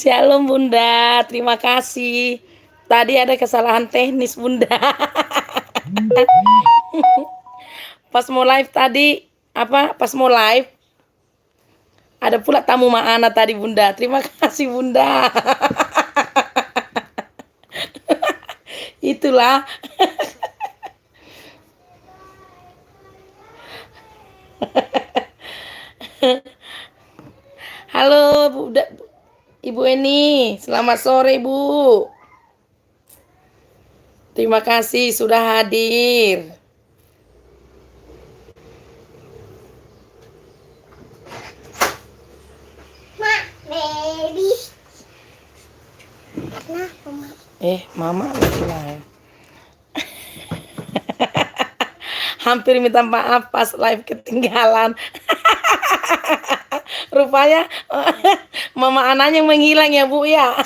Shalom Bunda, terima kasih. Tadi ada kesalahan teknis Bunda. Pas mau live tadi, pas mau live, ada pula tamu Ma'ana tadi Bunda. Terima kasih Bunda. Itulah. Halo Bunda, Ibu Eni, selamat sore Bu. Terima kasih sudah hadir. Baby. Mama lagi live. Hampir minta maaf pas live ketinggalan. Rupanya mama anaknya menghilang ya Bu ya.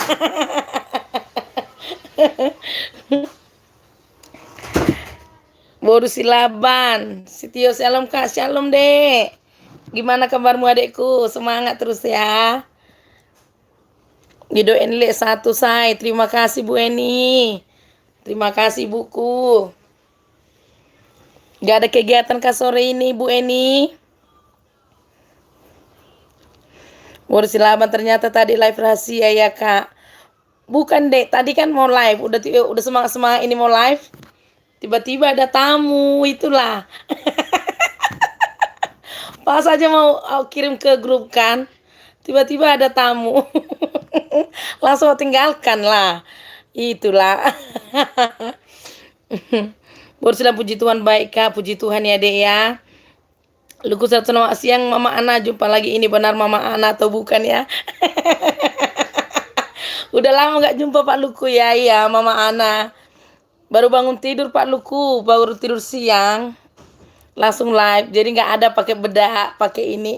Boru Silaban, Sitio Shalom Kak, Shalom Dek. Gimana kabarmu adekku? Semangat terus ya. Didoain lek satu say. Terima kasih Bu Eni. Terima kasih buku. Gak ada kegiatan kah sore ini Bu Eni? Boru Silaban ternyata tadi live rahasia ya Kak. Bukan Dek, tadi kan mau live, udah semangat ini mau live. Tiba-tiba ada tamu, itulah. Pas aja mau kirim ke grup kan, tiba-tiba ada tamu. Langsung tinggalkan lah. Itulah. Bersilah puji Tuhan baik Kak, puji Tuhan ya Dek ya. Luku satu siang Mama Ana jumpa lagi, ini benar Mama Ana atau bukan ya? Udah lama gak jumpa Pak Luku ya, iya Mama Ana. Baru bangun tidur Pak Luku, baru tidur siang. Langsung live, jadi nggak ada pakai bedak, pakai ini.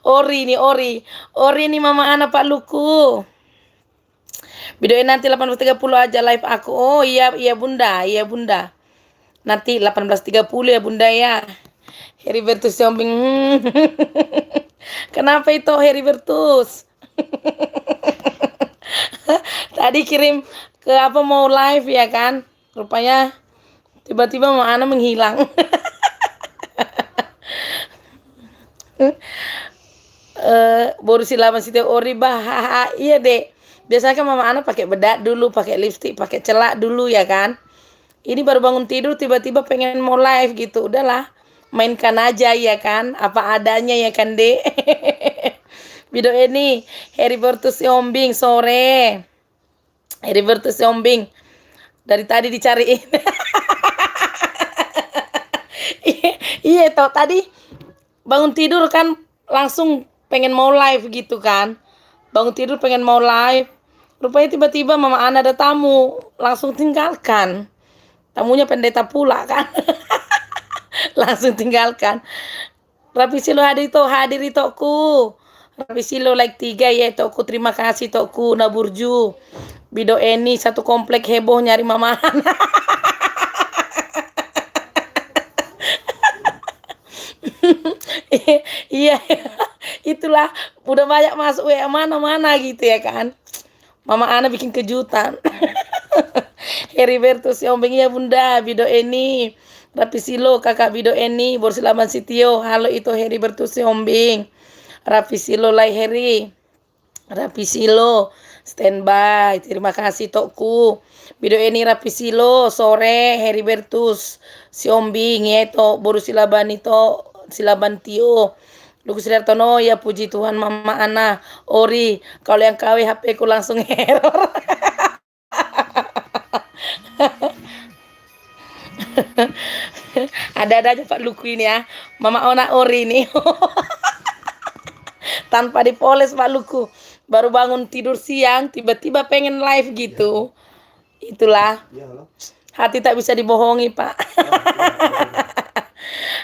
Ori ini Mama Ana Pak Luku. Videoin nanti 18.30 aja live aku. Oh iya Bunda, nanti 18.30 ya Bunda ya. Heribertus Yombing. Kenapa itu Heribertus? Tadi kirim ke mau live ya kan, rupanya tiba-tiba Mama Ana menghilang. Boru Silaban Sitio Ori bah. Iya Dek, biasanya kan Mama Ana pakai bedak dulu, pakai lipstick, pakai celak dulu ya kan. Ini baru bangun tidur tiba-tiba pengen mau live gitu, udahlah mainkan aja ya kan, apa adanya ya kan Dek. Video ini Heribertus Yombing sore. Heribertus Yombing dari tadi dicariin. Iya toh, tadi bangun tidur kan langsung pengen mau live gitu kan. Bangun tidur pengen mau live. Rupanya tiba-tiba Mama Ana ada tamu, langsung tinggalkan. Tamunya pendeta pula kan. Langsung tinggalkan. Rapi Silo hadir itoku. Rapi Silo like 3 ya itoku. Terima kasih itoku Naburju. Bido Eni satu komplek heboh nyari Mama Ana. Iya, itulah udah banyak masuk WA mana-mana gitu ya kan. Mama Ana bikin kejutan. Heribertus Yombing ya Bunda, Bido Eni, Rapi Silo Kakak Bido Eni, Borsilaban Sitio. Halo itu Heribertus Yombing. Rapi Silo lai Heri. Rapi Silo standby. Terima kasih Tokku. Bido Eni Rapi Silo sore Heribertus Siombing ya to Borsilaban itu Silaban Tio. Luku Sidartono ya puji Tuhan Mama Ana. Ori, kalau yang KW HP ku langsung error. Ada aja Pak Luku ini ya. Mama Ona Ori nih. Tanpa dipoles Pak Luku. Baru bangun tidur siang tiba-tiba pengen live gitu. Itulah. Hati tak bisa dibohongi Pak.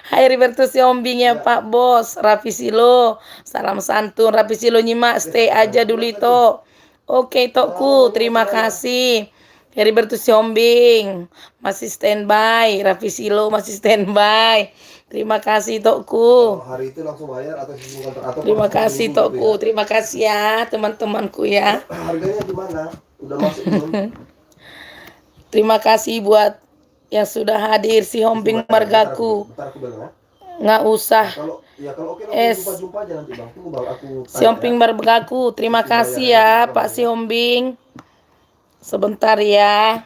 Hai Heribertus Yombing ya Pak Bos. Rapi Silo, salam santun. Rapi Silo nyimak, stay aja dulu itu. Oke Tokku, terima kasih. Heribertus Siombing masih standby, Raffi Silo masih standby. Terima kasih Tokku. Hari itu langsung bayar atau sistem kontrak atau Terima per kasih minggu gitu Tokku. ya? Terima kasih ya teman-temanku ya. Harganya gimana? Udah masuk belum? Terima kasih buat yang sudah hadir si Hombing Margaku. Bentar aku bilang ya. Nggak usah. Kalau oke Es. jumpa aja nanti bang. Tunggu bang aku Si Hombing Margaku. Terima kasih ya Pak si Hombing. Sebentar ya.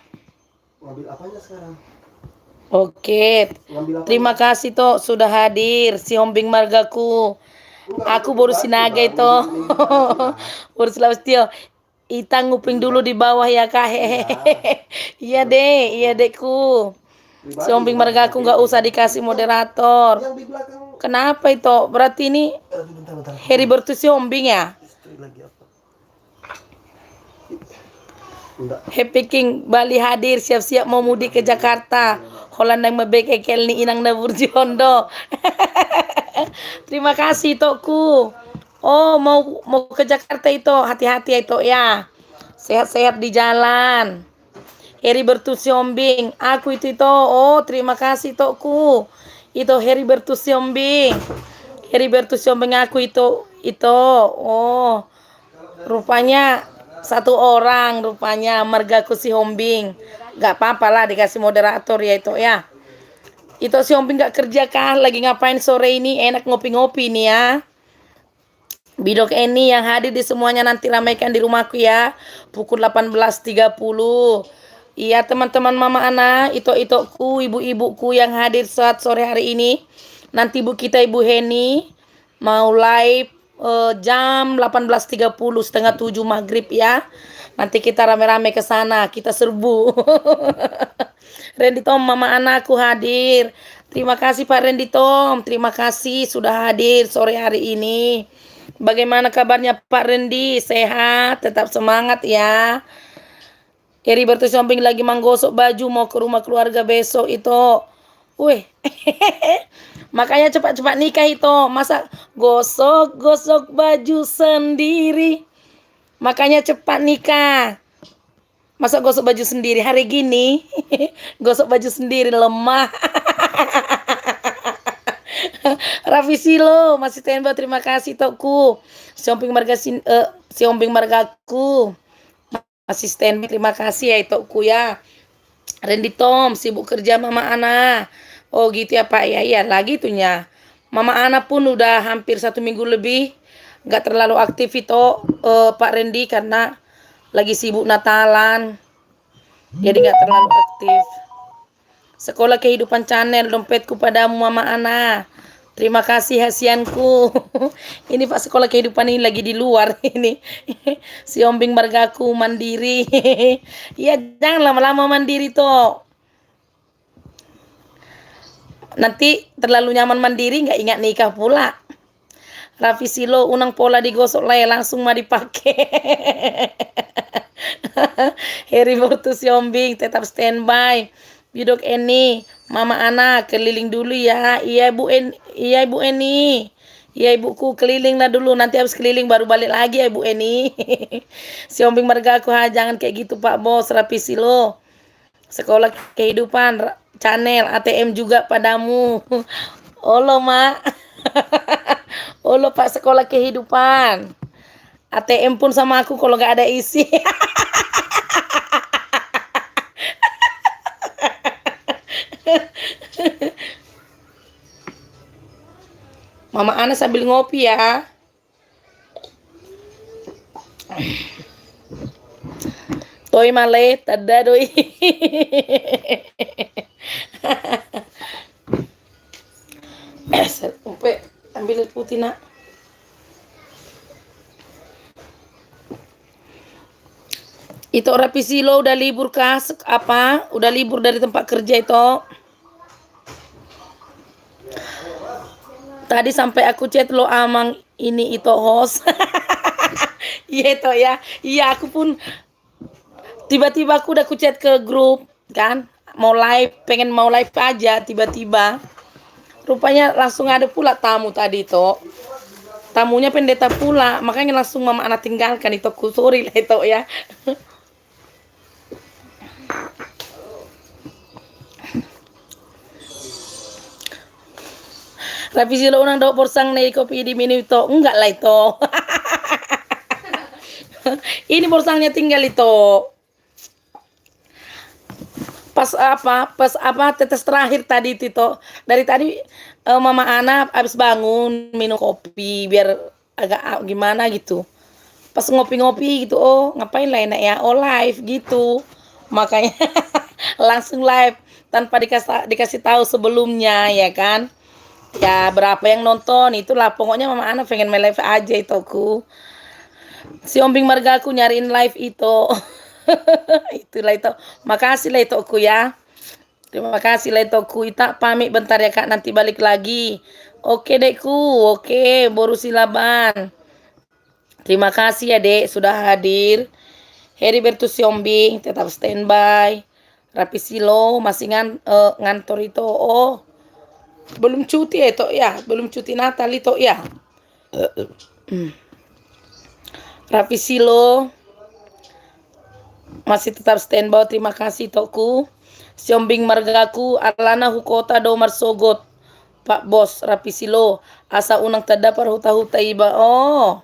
Ngambil apanya sekarang? Oke. Ngambil apa? Terima kasih toh sudah hadir si Hombing Margaku. Aku baru sinaga itu. Baru Sulawesi. Ita nguping dulu di bawah ya kak. Iya deh, iya dekku. Si Hombing Margaku nggak usah dikasih moderator. Yang di belakang. Kenapa itu? Berarti ini Bentar. Heribertus Hombing ya? Istri lagi apa? Enggak. Happy King Bali hadir siap-siap mau mudik ke Jakarta. Hollandang mebek ekel ni inang nabur jondo. Terima kasih Tokku. Oh mau ke Jakarta itu hati-hati itu ya. Sehat-sehat di jalan. Heribertus Siombing. Aku itu. Oh terima kasih Tokku. Itu Heribertus Siombing. Heribertus Siombing aku itu. Oh rupanya satu orang rupanya Margaku si Hombing. Gak apa-apa lah dikasih moderator ya itu ya. Itu si Hombing gak kerja kah? Lagi ngapain sore ini? Enak ngopi-ngopi nih ya. Bidok ini yang hadir di semuanya nanti ramaikan di rumahku ya. Pukul 18.30. Iya teman-teman mama Ana. Itu-ituku ibu-ibuku yang hadir saat sore hari ini. Nanti ibu kita Ibu Heni mau live jam 18.30 setengah 7 maghrib ya. Nanti kita rame-rame ke sana, kita serbu. Randy Tom, mama anakku hadir. Terima kasih Pak Randy Tom, terima kasih sudah hadir sore hari ini. Bagaimana kabarnya Pak Randy? Sehat, tetap semangat ya. Heribertus Siombing lagi menggosok baju mau ke rumah keluarga besok itu. Wih. Makanya cepat-cepat nikah itu. Masa gosok-gosok baju sendiri. Makanya cepat nikah. Masa gosok baju sendiri hari gini? Gosok baju sendiri lemah. Raffi Silo masih standby, terima kasih Tokku. Siombing Margaku masih standby, terima kasih ya Tokku ya. Randy Tom sibuk kerja mama Ana. Oh gitu ya Pak ya, iya lagi itunya. Mama Ana pun udah hampir 1 minggu lebih nggak terlalu aktif itu Pak Randy karena lagi sibuk Natalan. Jadi nggak terlalu aktif. Sekolah Kehidupan Channel, dompetku padamu Mama Ana. Terima kasih hasianku. Ini Pak Sekolah Kehidupan ini lagi di luar ini. Si Hombing Margaku mandiri. Iya jangan lama-lama mandiri toh. Nanti terlalu nyaman mandiri nggak ingat nikah pula. Raffi Silo unang pola digosok lah ya langsung mah dipakai. Heribertus Siombing tetap standby. Bidok Eni, Mama Ana keliling dulu ya. Iya Ibu Eni. Iya ibuku keliling lah dulu. Nanti habis keliling baru balik lagi ya Ibu Eni. Siombing Margaku jangan kayak gitu Pak Bos. Raffi Silo. Sekolah Kehidupan Channel ATM juga padamu. Olo Mak. Olo Pak Sekolah Kehidupan. ATM pun sama aku kalau nggak ada isi. Mama Ana sambil ngopi ya. Toy male tada doi. Umpe ambil putih nak. Itu Raffi Silo udah libur kah? Apa? Udah libur dari tempat kerja itu? Tadi sampai aku chat lo amang ini itu host. Iya itu ya. Iya aku pun tiba-tiba aku udah chat ke grup kan. Mau live, pengen mau live aja tiba-tiba. Rupanya langsung ada pula tamu tadi itu. Tamunya pendeta pula. Makanya langsung Mama Ana tinggalkan itu. Sorry lah itu ya. Rapi Silo unang daw porsang na kopi di minum itu. Enggak lah itu. Ini borsangnya tinggal itu. Pas apa tetes terakhir tadi Tito. Dari tadi Mama Ana habis bangun minum kopi biar agak gimana gitu. Pas ngopi-ngopi gitu, oh ngapain lah enak ya, oh live gitu. Makanya langsung live tanpa dikasih tahu sebelumnya ya kan. Ya berapa yang nonton itulah pokoknya Mama Ana pengen main live aja itu aku. Si Ombing Marga aku nyariin live itu. Itulah itu. Makasih lah itu aku ya. Terima kasih lah itu aku. Ita pamit bentar ya Kak, nanti balik lagi. Oke dekku, oke boru silaban. Terima kasih ya dek sudah hadir. Heribertus Siombing tetap standby. Rapi Silo masih ngantor itu. Oh belum cuti ya itu ya, belum cuti Natal itu ya. Rapi Silo masih tetap standby. Terima kasih toku. Siombing margaku alana hukota do marsogot. Pak Bos Rapi Silo asa unang tadapar huta-huta iba. Oh.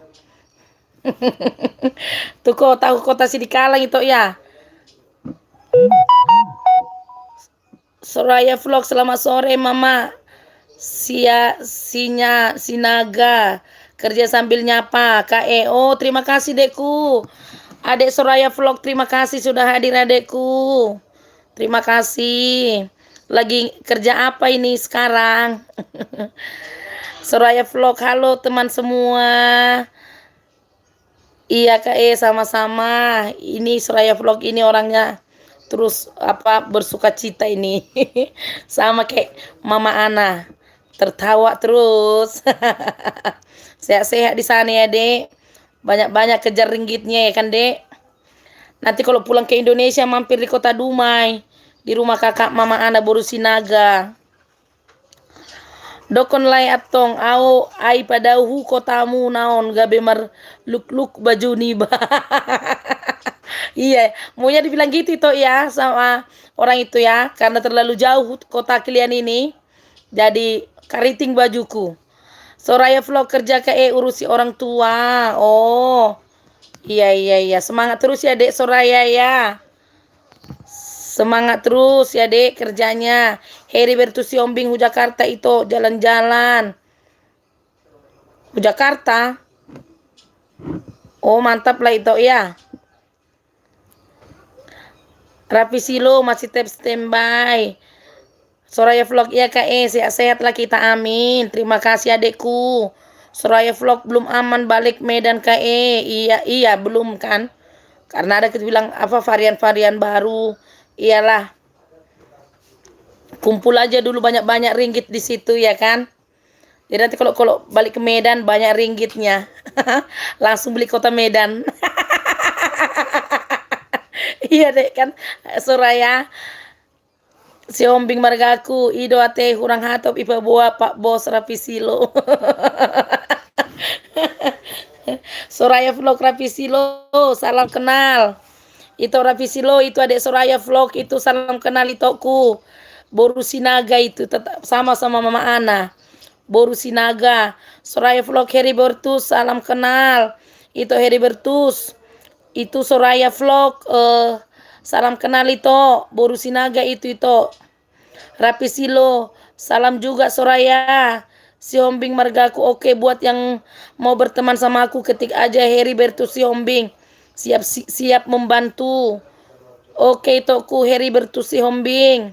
Tuh kota si dikalang itu ya. Soraya Vlog selamat sore Mama. Sinaga kerja sambil nyapa KEO. Terima kasih dekku. Adek Soraya Vlog terima kasih sudah hadir adekku. Terima kasih. Lagi kerja apa ini sekarang? Soraya Vlog halo teman semua. Iya Kak sama-sama. Ini Soraya Vlog ini orangnya terus bersuka cita ini. Sama kayak Mama Ana. Tertawa terus. Sehat-sehat di sana ya, Dek. Banyak-banyak kejar ringgitnya ya kan, Dek. Nanti kalau pulang ke Indonesia mampir di Kota Dumai. Di rumah kakak Mama Ana Borusinaga. Dokon lai atong au ai padauhu kotamu naon gabe mar luk baju niba. Iya, maunya dibilang gitu itu ya sama orang itu ya, karena terlalu jauh kota kalian ini. Jadi kariting bajuku. Soraya Vlog kerja urusi orang tua. Oh. Iya. Semangat terus ya, Dek Soraya ya. Semangat terus ya dek kerjanya. Heribertus Siombing Jakarta itu jalan-jalan. Jakarta. Oh mantap lah itu ya. Rapi Silo masih tetap standby. Soraya Vlog ya Kak sehat-sehat lah kita amin. Terima kasih adekku. Soraya Vlog belum aman balik Medan Kak Iya belum kan. Karena ada kita bilang varian-varian baru. Iyalah. Kumpul aja dulu banyak-banyak ringgit di situ ya kan. Jadi nanti kalau balik ke Medan banyak ringgitnya. Langsung beli kota Medan. Iya deh kan Soraya. Siombing margaku ido ate hurang hatop ipa boa Pak Bos Rapi Silo. Soraya Vlog Rapi Silo salam kenal. Itu Rapi Silo itu adek Soraya Vlog itu salam kenal itoku. Borusinaga itu tetap sama-sama Mama Ana. Borusinaga. Soraya Vlog Heribertus salam kenal. Itu Heribertus. Itu Soraya Vlog salam kenal itu. Borusinaga itu. Rapi Silo salam juga Soraya. Siombing margaku oke buat yang mau berteman sama aku ketik aja Heribertus Siombing. Siap membantu. Oke toku Heribertus Siombing.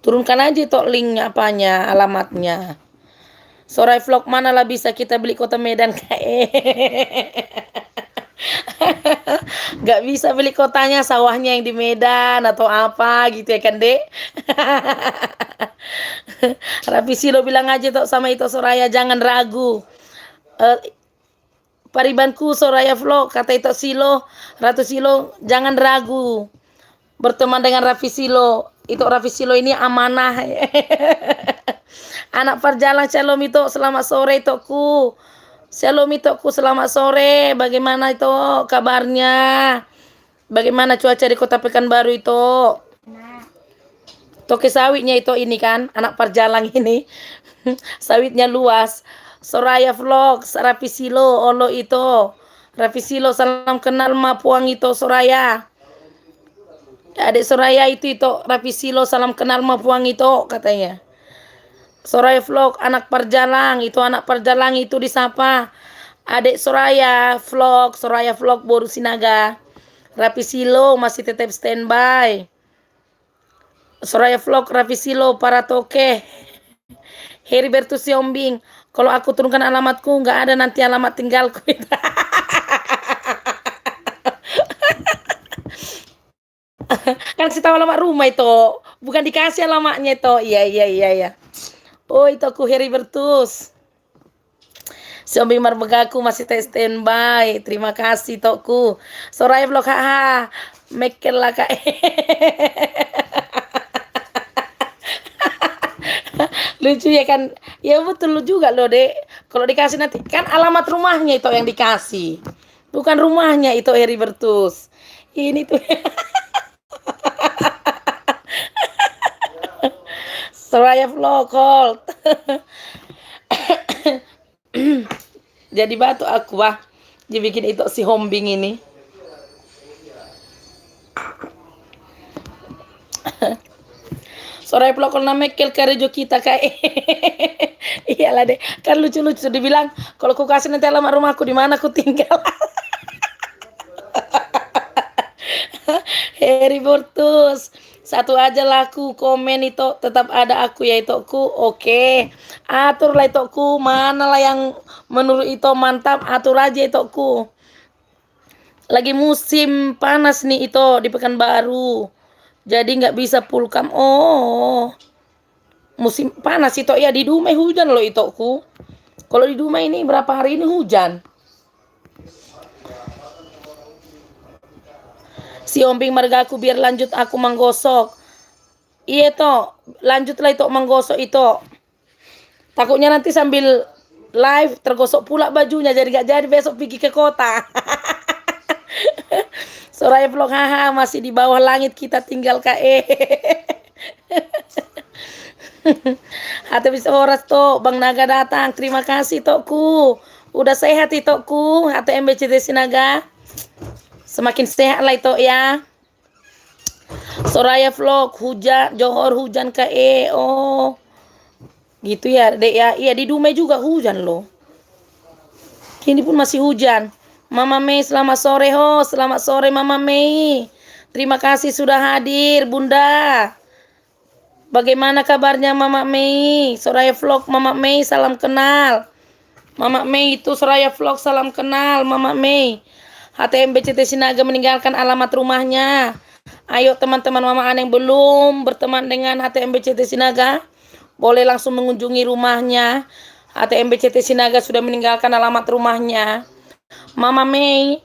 Turunkan aja tok linknya alamatnya. Soraya Vlog mana lah bisa kita beli kota Medan Gak bisa beli kotanya, sawahnya yang di Medan atau apa gitu ya kan dek. Rapi Silo bilang aja tok sama itu Soraya jangan ragu. Paribanku Soraya Vlog kata itu Ratu Silo jangan ragu berteman dengan Rapi Silo. Itu Rapi Silo ini amanah. Anak perjalanan Shalom itu selamat sore itoku. Shalom itoku selamat sore. Bagaimana itu kabarnya? Bagaimana cuaca di Kota Pekanbaru itu? Toke sawitnya itu ini kan, anak perjalang ini. Sawitnya luas. Soraya Vlog, Rapisilo, Olo itu. Rapisilo, salam kenal ma puang itu Soraya. Adik Soraya itu Rapisilo, salam kenal ma puang itu katanya. Soraya Vlog, anak perjalang, itu anak perjalang itu disapa. Adik Soraya Vlog Boru Sinaga. Rapisilo masih tetap standby. Soraya Vlog, Rapisilo, para toke. Heribertus Siombing, kalau aku turunkan alamatku nggak ada nanti alamat tinggalku. Kan kasih tahu alamat rumah itu, bukan dikasih alamatnya itu. Iya. Oh itu aku Heribertus. Siombing marbegaku masih standby. Terima kasih toku. Soraya Vlog haha. Mekel lah kak. Lucu ya kan, ya betul juga loh dek. Kalau dikasih nanti kan alamat rumahnya itu yang dikasih, bukan rumahnya itu Heribertus. Ini tuh Soraya Vlog hold. Jadi batu aku wah dibikin itu si Hombing ini. Soraya Vlog kalau Mekel karejo kita kayak iyalah deh kan lucu-lucu dibilang kalau ku kasih nanti alamat rumahku di mana aku tinggal. Heribertus satu aja laku komen itu tetap ada aku ya itoku. Oke atur lah itoku, mana lah yang menurut itu mantap atur aja itoku. Lagi musim panas nih itu di Pekanbaru, jadi nggak bisa pulkam. Oh musim panas itu ya, di Dumai hujan loh itoku. Kalau di Dumai ini berapa hari ini hujan. Si Ombing margaku biar lanjut aku menggosok. Iya toh, lanjutlah itu menggosok itu. Takutnya nanti sambil live tergosok pula bajunya, jadi gak jadi besok pergi ke kota. Soraya Vlog haha masih di bawah langit kita tinggal kae. Hati bisa horas toh, Bang Naga datang. Terima kasih tokku. Udah sehat itokku, HTMBCT Sinaga. Semakin sehat lah itu ya. Soraya Vlog hujan, Johor hujan kae. Oh. Gitu ya, Dek ya. Iya di Dumai juga hujan loh. Kini pun masih hujan. Mama Mei selamat sore ho, selamat sore Mama Mei. Terima kasih sudah hadir Bunda. Bagaimana kabarnya Mama Mei? Soraya Vlog Mama Mei salam kenal. Mama Mei itu Soraya Vlog salam kenal Mama Mei. HTMBCT Sinaga meninggalkan alamat rumahnya. Ayo teman-teman Mama An yang belum berteman dengan HTMBCT Sinaga, boleh langsung mengunjungi rumahnya. HTMBCT Sinaga sudah meninggalkan alamat rumahnya. Mama Mei,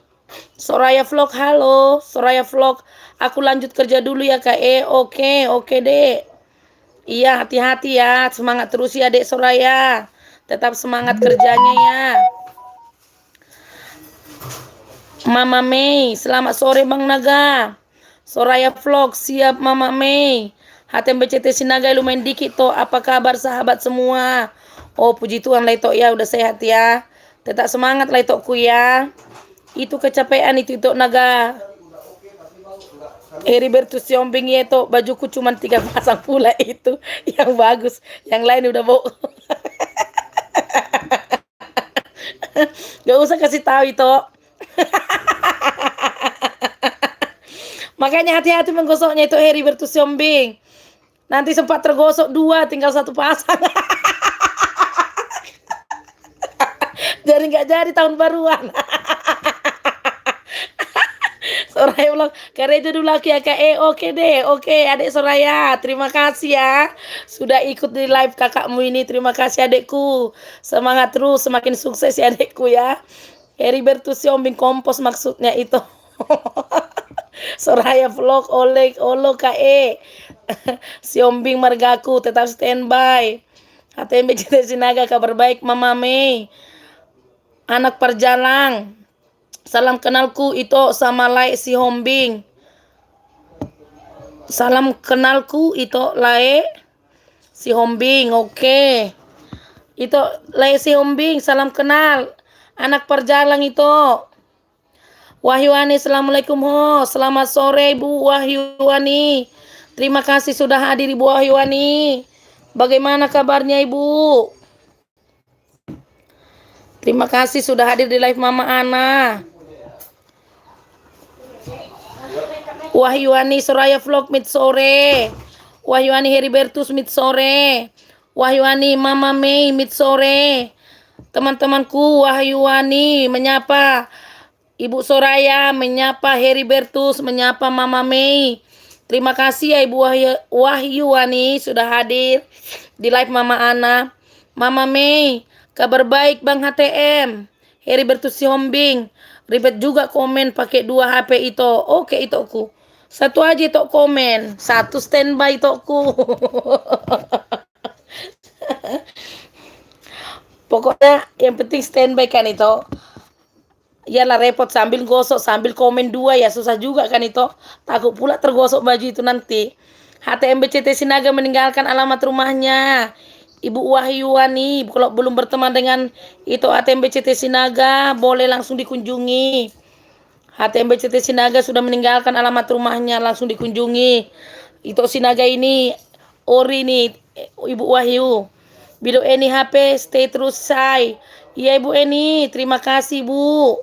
Soraya Vlog halo. Soraya Vlog, aku lanjut kerja dulu ya Kak. Oke dek. Iya hati-hati ya, semangat terus ya dek Soraya. Tetap semangat kerjanya ya. Mama Mei, selamat sore Bang Naga. Soraya Vlog siap Mama Mei. HTMBCT Sinaga lumayan dikit toh. Apa kabar sahabat semua? Oh puji Tuhan lah itu ya udah sehat ya. Tetap semangat lah itokku ya. Itu kecapean itu Naga. Heribertus Siombing itu bajuku cuma 3 pasang pula itu yang bagus. Yang lain udah bau. Gak usah kasih tahu itu. Makanya hati-hati menggosoknya itu Heribertus Siombing. Nanti sempat tergosok 2 tinggal 1 pasang. Jadi nggak jadi tahun baruan. Soraya Vlog karejo dulu lagi ya Kak. Oke deh. Oke adik Soraya, terima kasih ya sudah ikut di live kakakmu ini. Terima kasih adikku. Semangat terus, semakin sukses ya adikku ya. Heribertus Siombing kompos maksudnya itu. Soraya Vlog oleh olo kae. Siombing margaku tetap standby. HTMBCT Sinaga kabar baik Mama Mei. Anak perjalang. Salam kenalku itu sama Lai si Hombing. Salam kenalku itu Lae si Hombing. Oke. Itu Lae si Hombing, salam kenal. Anak perjalang itu. Wahyuani, assalamualaikum ho. Selamat sore Ibu Wahyuani. Terima kasih sudah hadir Ibu Wahyuani. Bagaimana kabarnya Ibu? Terima kasih sudah hadir di live Mama Ana. Wahyuani Soraya Vlog mid sore. Wahyuani Heribertus mid sore. Wahyuani Mama Mei mid sore. Teman-temanku, Wahyuani menyapa Ibu Soraya, menyapa Heribertus, menyapa Mama Mei. Terima kasih ya Ibu Wahyuani sudah hadir di live Mama Ana. Mama Mei, kabar baik Bang HTM. Heribertus si Hombing. Ribet juga komen pakai 2 HP itu. Oke itu aku. Satu aja itu komen. Satu standby itu aku. Pokoknya yang penting standby kan itu. Iyalah repot sambil gosok sambil komen 2 ya susah juga kan itu. Takut pula tergosok baju itu nanti. HTMBCT Sinaga meninggalkan alamat rumahnya. Ibu Wahyuani, kalau belum berteman dengan itu HTMBCT Sinaga, boleh langsung dikunjungi. HTMBCT Sinaga sudah meninggalkan alamat rumahnya, langsung dikunjungi. Itu Sinaga ini, ori nih, Ibu Wahyu. Video Eni HP, stay terus say. Iya Ibu Eni, terima kasih Bu.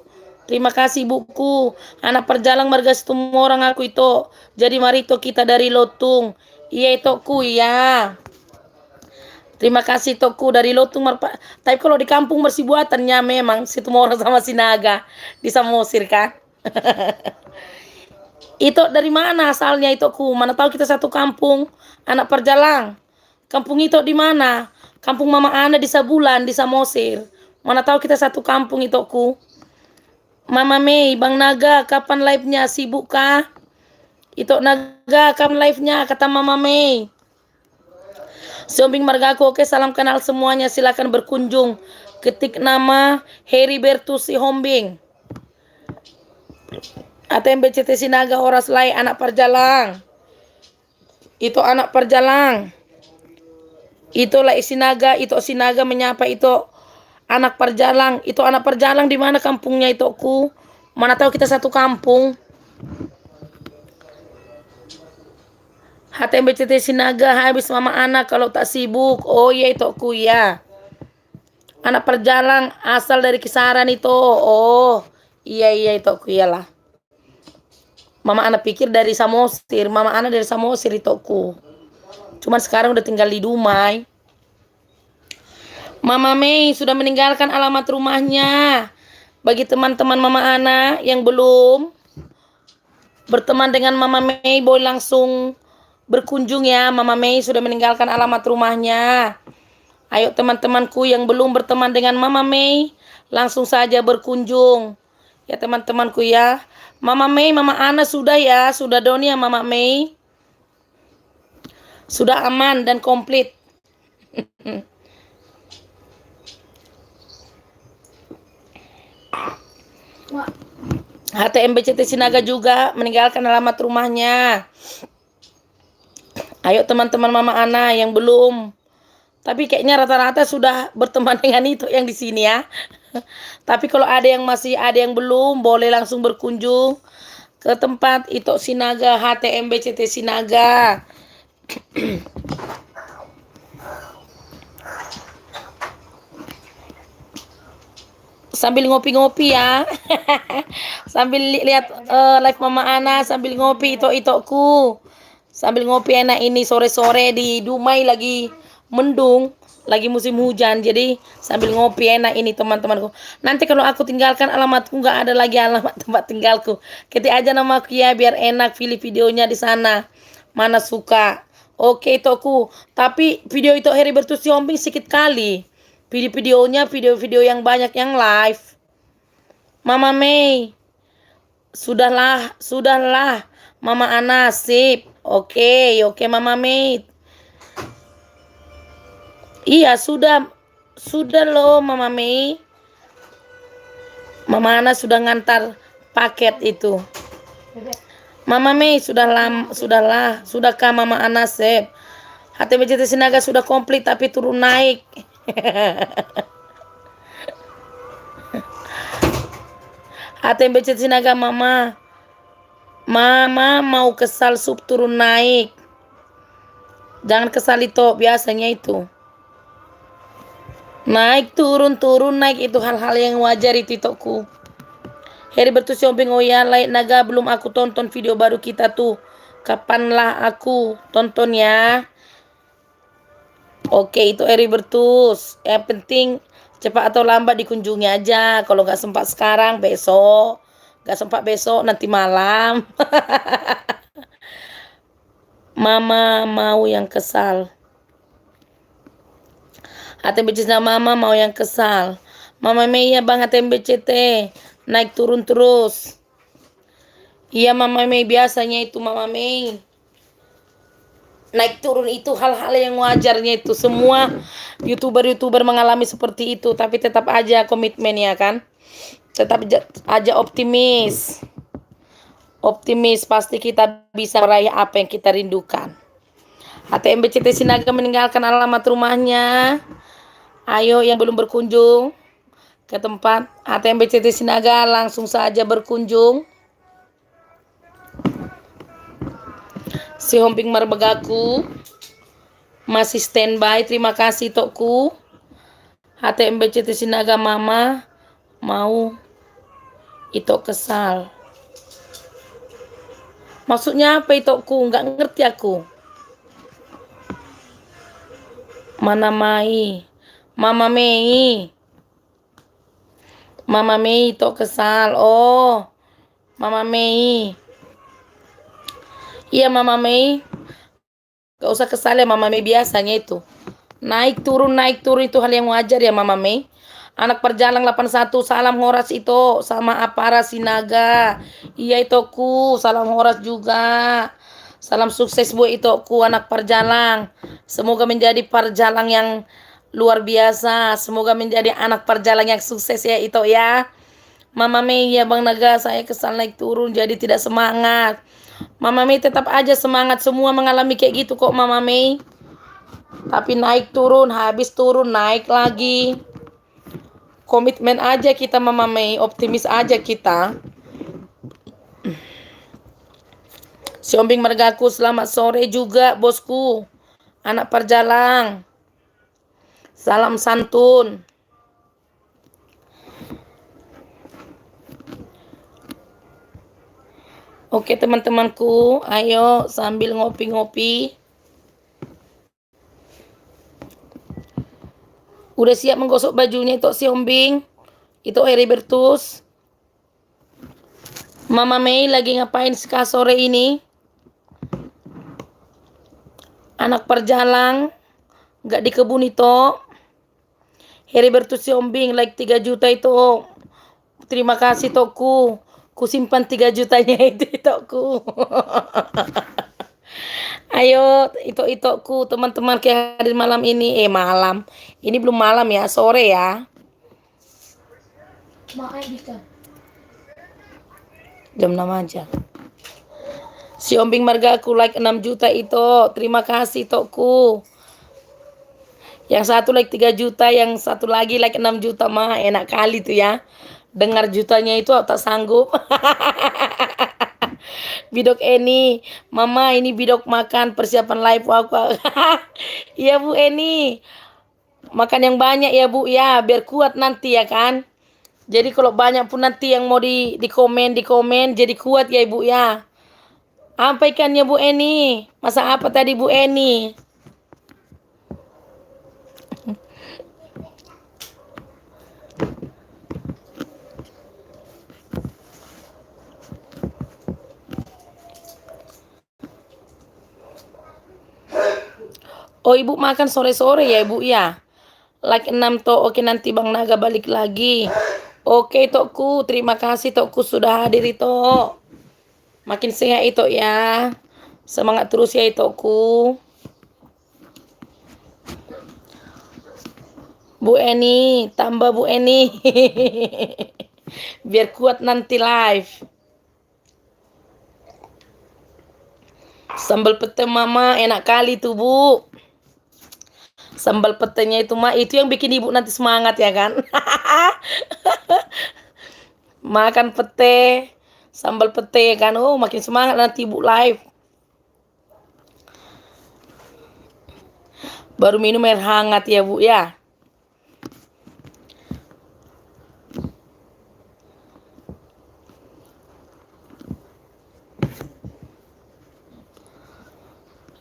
Terima kasih buku. Anak perjalang marga semua orang aku itu. Jadi mari itu kita dari Lotung. Iya itu ku ya. Terima kasih Toku dari Lotung. Tapi kalau di kampung bersih buatannya memang situ orang sama Sinaga di Samosir kan. Itu dari mana asalnya itu ku? Mana tahu kita satu kampung, anak perjalang. Kampung itu di mana? Kampung Mama Ana di Sabulan di Samosir. Mana tahu kita satu kampung itu ku. Mama Mei, Bang Naga, kapan live-nya? Sibuk kah? Itu Naga, kapan live-nya? Kata Mama Mei. Siombing Margaku, oke salam kenal semuanya, silakan berkunjung. Ketik nama Heribertus si Hombing. ATMBCT Sinaga Horas Lai, anak perjalang. Itu anak perjalang. Itu Lai Sinaga, itu Sinaga menyapa itu anak perjalang. Itu anak perjalang di mana kampungnya itu ku? Mana tahu kita satu kampung. HTMBCT Sinaga habis Mama Ana kalau tak sibuk. Oh iya itu aku ya. Anak perjalang asal dari Kisaran itu. Oh iya itu aku iyalah. Mama Ana pikir dari Samosir. Mama Ana dari Samosir itu aku. Cuman sekarang udah tinggal di Dumai. Mama Mei sudah meninggalkan alamat rumahnya. Bagi teman-teman Mama Ana yang belum berteman dengan Mama Mei, boleh langsung berkunjung ya. Mama Mei sudah meninggalkan alamat rumahnya. Ayo teman-temanku yang belum berteman dengan Mama Mei, langsung saja berkunjung. Ya teman-temanku ya. Mama Mei, Mama Ana sudah ya. Sudah doni ya Mama Mei. Sudah aman dan komplit. HTMBCT Sinaga juga meninggalkan alamat rumahnya. Ayo teman-teman Mama Ana yang belum. Tapi kayaknya rata-rata sudah berteman dengan itu yang di sini ya. Tapi kalau ada yang masih ada yang belum, boleh langsung berkunjung ke tempat itu Sinaga, HTMBCT Sinaga. Sambil ngopi-ngopi ya. Sambil lihat live Mama Ana sambil ngopi itu-itoku. Sambil ngopi enak ini sore-sore di Dumai lagi mendung, lagi musim hujan. Jadi sambil ngopi enak ini teman-temanku. Nanti kalau aku tinggalkan alamatku nggak ada lagi alamat tempat tinggalku. Ketik aja namaku ya biar enak pilih videonya di sana. Mana suka. Oke itu aku. Tapi video itu Heribertus Hombing sedikit kali. Video-videonya video-video yang banyak yang live. Mama Mei. Sudahlah. Mama Ana sip. Oke Mama Mei. Iya sudah loh Mama Mei. Mama Ana sudah ngantar paket itu. Mama Mei sudahkah Mama Anasep? HTBCT Sinaga sudah komplit tapi turun naik. HTBCT Sinaga Mama mau kesal sub turun naik. Jangan kesal itu biasanya itu. Naik turun naik itu hal-hal yang wajar itu tokku. Heri bertus shopping oh ya Light Naga belum aku tonton video baru kita tuh. Kapanlah aku tonton ya. Oke itu Heri bertus. Yang penting cepat atau lambat dikunjungi aja. Kalau nggak sempat sekarang besok. Nggak sempat besok nanti malam. Mama mau yang kesal. HTBCT Mama mau yang kesal. Mama Mei ya bang HTBCT naik turun terus. Iya Mama Mei biasanya itu Mama Mei. Naik turun itu hal-hal yang wajarnya itu. Semua YouTuber mengalami seperti itu. Tapi tetap aja komitmen ya kan. Tetap aja optimis. Optimis pasti kita bisa meraih apa yang kita rindukan. HTBCT Sinaga meninggalkan alamat rumahnya. Ayo yang belum berkunjung ke tempat HTBCT Sinaga langsung saja berkunjung. Si Homping Marbegaku masih standby. Terima kasih tokku. HTBCT Sinaga Mama mau itu kesal. Maksudnya apa itokku? Nggak ngerti aku. Mana Mai? Mama Mei. Mama Mei itu kesal. Oh, Mama Mei. Iya Mama Mei. Gak usah kesal ya Mama Mei biasanya itu. Naik turun itu hal yang wajar ya Mama Mei. Anak perjalanan 81 salam horas itu sama Apara Sinaga. Iya itoku salam horas juga. Salam sukses buat itoku anak perjalanan. Semoga menjadi perjalanan yang luar biasa. Semoga menjadi anak perjalanan yang sukses ya itu ya. Mama Mei ya Bang Naga saya kesal naik turun jadi tidak semangat. Mama Mei tetap aja semangat. Semua mengalami kayak gitu kok Mama Mei. Tapi naik turun habis turun naik lagi. Komitmen aja kita Mama Mei. Optimis aja kita. Si Ombing Margaku selamat sore juga bosku. Anak perjalanan. Salam santun. Oke teman-temanku, ayo sambil ngopi-ngopi. Udah siap menggosok bajunya itu si Ombing. Itu Heribertus. Mama Mei lagi ngapain sore ini? Anak perjalanan. Gak di kebun itu. Heribertus si Ombing like 3 juta itu. Terima kasih toku. Ku simpan 3 jutanya itu toku. Ayo itu teman-teman ke hari malam ini. Malam. Ini belum malam ya, sore ya. Jam 6 aja. Si Ombing Marga aku like 6 juta itu. Terima kasih toku. Yang satu like 3 juta, yang satu lagi like 6 juta mah enak kali tuh ya. Dengar jutanya itu tak sanggup. Bidok Eni, Mama ini bidok makan persiapan live aku. Iya Bu Eni. Makan yang banyak ya Bu ya, biar kuat nanti ya kan. Jadi kalau banyak pun nanti yang mau di komen jadi kuat ya Ibu ya. Apa ikannya Bu Eni? Masak apa tadi Bu Eni? Oh Ibu makan sore-sore ya Ibu ya. Like 6 toh. Oke nanti Bang Naga balik lagi. Oke tokku, terima kasih tokku sudah hadir itu. Makin sehat itu ya. Semangat terus ya tokku. Bu Eni, tambah Bu Eni. Biar kuat nanti live. Sambal pete mama enak kali tuh Bu. Sambal petenya itu mah itu yang bikin ibu nanti semangat ya kan. Makan pete, sambal pete kan. Oh makin semangat nanti ibu live. Baru minum air hangat ya Bu ya.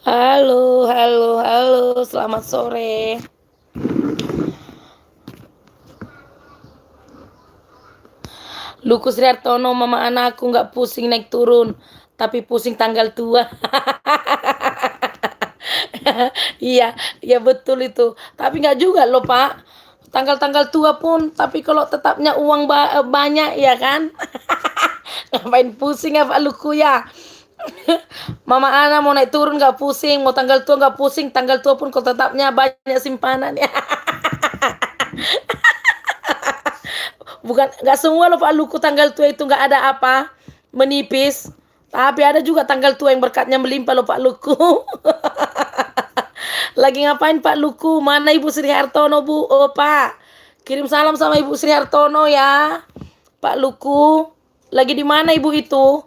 Halo, halo, halo, selamat sore. Luku Sri Hartono, mama anakku nggak pusing naik turun, tapi pusing tanggal tua. Iya, iya betul itu. Tapi nggak juga loh Pak. Tanggal-tanggal tua pun, tapi kalau tetapnya uang banyak ya kan. Ngapain pusing ya Pak Luku ya. Mama Ana mau naik turun nggak pusing, mau tanggal tua nggak pusing, tanggal tua pun kalau tetapnya banyak simpanan ya. Bukan nggak semua loh Pak Luku tanggal tua itu nggak ada apa menipis, tapi ada juga tanggal tua yang berkatnya melimpah loh Pak Luku. Lagi ngapain Pak Luku? Mana Ibu Sri Hartono Bu? Oh Pak, kirim salam sama Ibu Sri Hartono ya. Pak Luku, lagi di mana Ibu itu?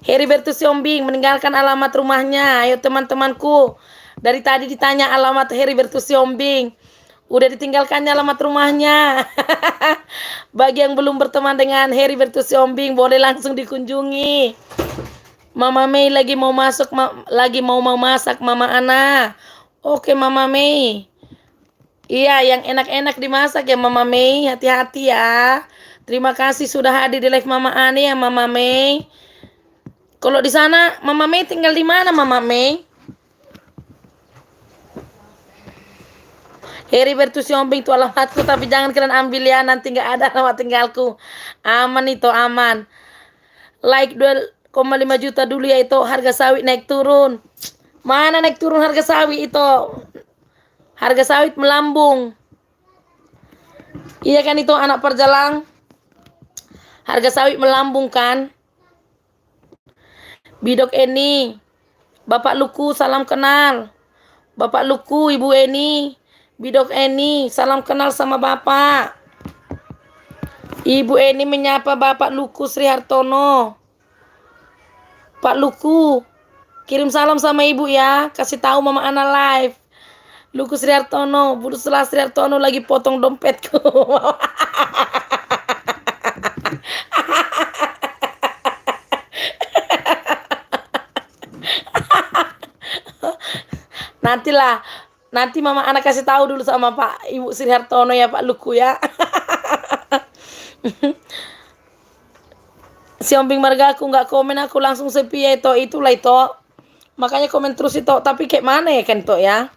Heribertus Siombing meninggalkan alamat rumahnya. Ayo teman-temanku. Dari tadi ditanya alamat Heribertus Siombing. Udah ditinggalkannya alamat rumahnya. Bagi yang belum berteman dengan Heribertus Siombing boleh langsung dikunjungi. Mama Mei lagi mau masuk, lagi mau masak Mama Ana. Oke Mama Mei. Iya, yang enak-enak dimasak ya Mama Mei. Hati-hati ya. Terima kasih sudah hadir di live Mama Ani ya Mama Mei. Kalau di sana Mama Mei tinggal di mana Mama Mei? Heribertus Siombing itu alamatku, tapi jangan kalian ambil ya, nanti nggak ada alamat tinggalku. Aman itu aman. Like 2,5 juta dulu ya itu, harga sawit naik turun. Mana naik turun harga sawit itu? Harga sawit melambung. Iya kan itu anak perjalang. Harga sawit melambung kan? Bidok Eni, Bapak Luku salam kenal. Bapak Luku, Ibu Eni, Bidok Eni, salam kenal sama Bapak. Ibu Eni menyapa Bapak Luku Sri Hartono. Pak Luku, kirim salam sama Ibu ya. Kasih tahu Mama Ana live. Luku Sri Hartono, Bu Sri Hartono lagi potong dompetku. Nantilah, nanti Mama Ana kasih tahu dulu sama Pak Ibu Sri Hartono ya Pak Luku ya. Siombing marga aku nggak komen, aku langsung sepi ya itulah itu. Makanya komen terus itu, tapi kayak mana ya kan itu ya.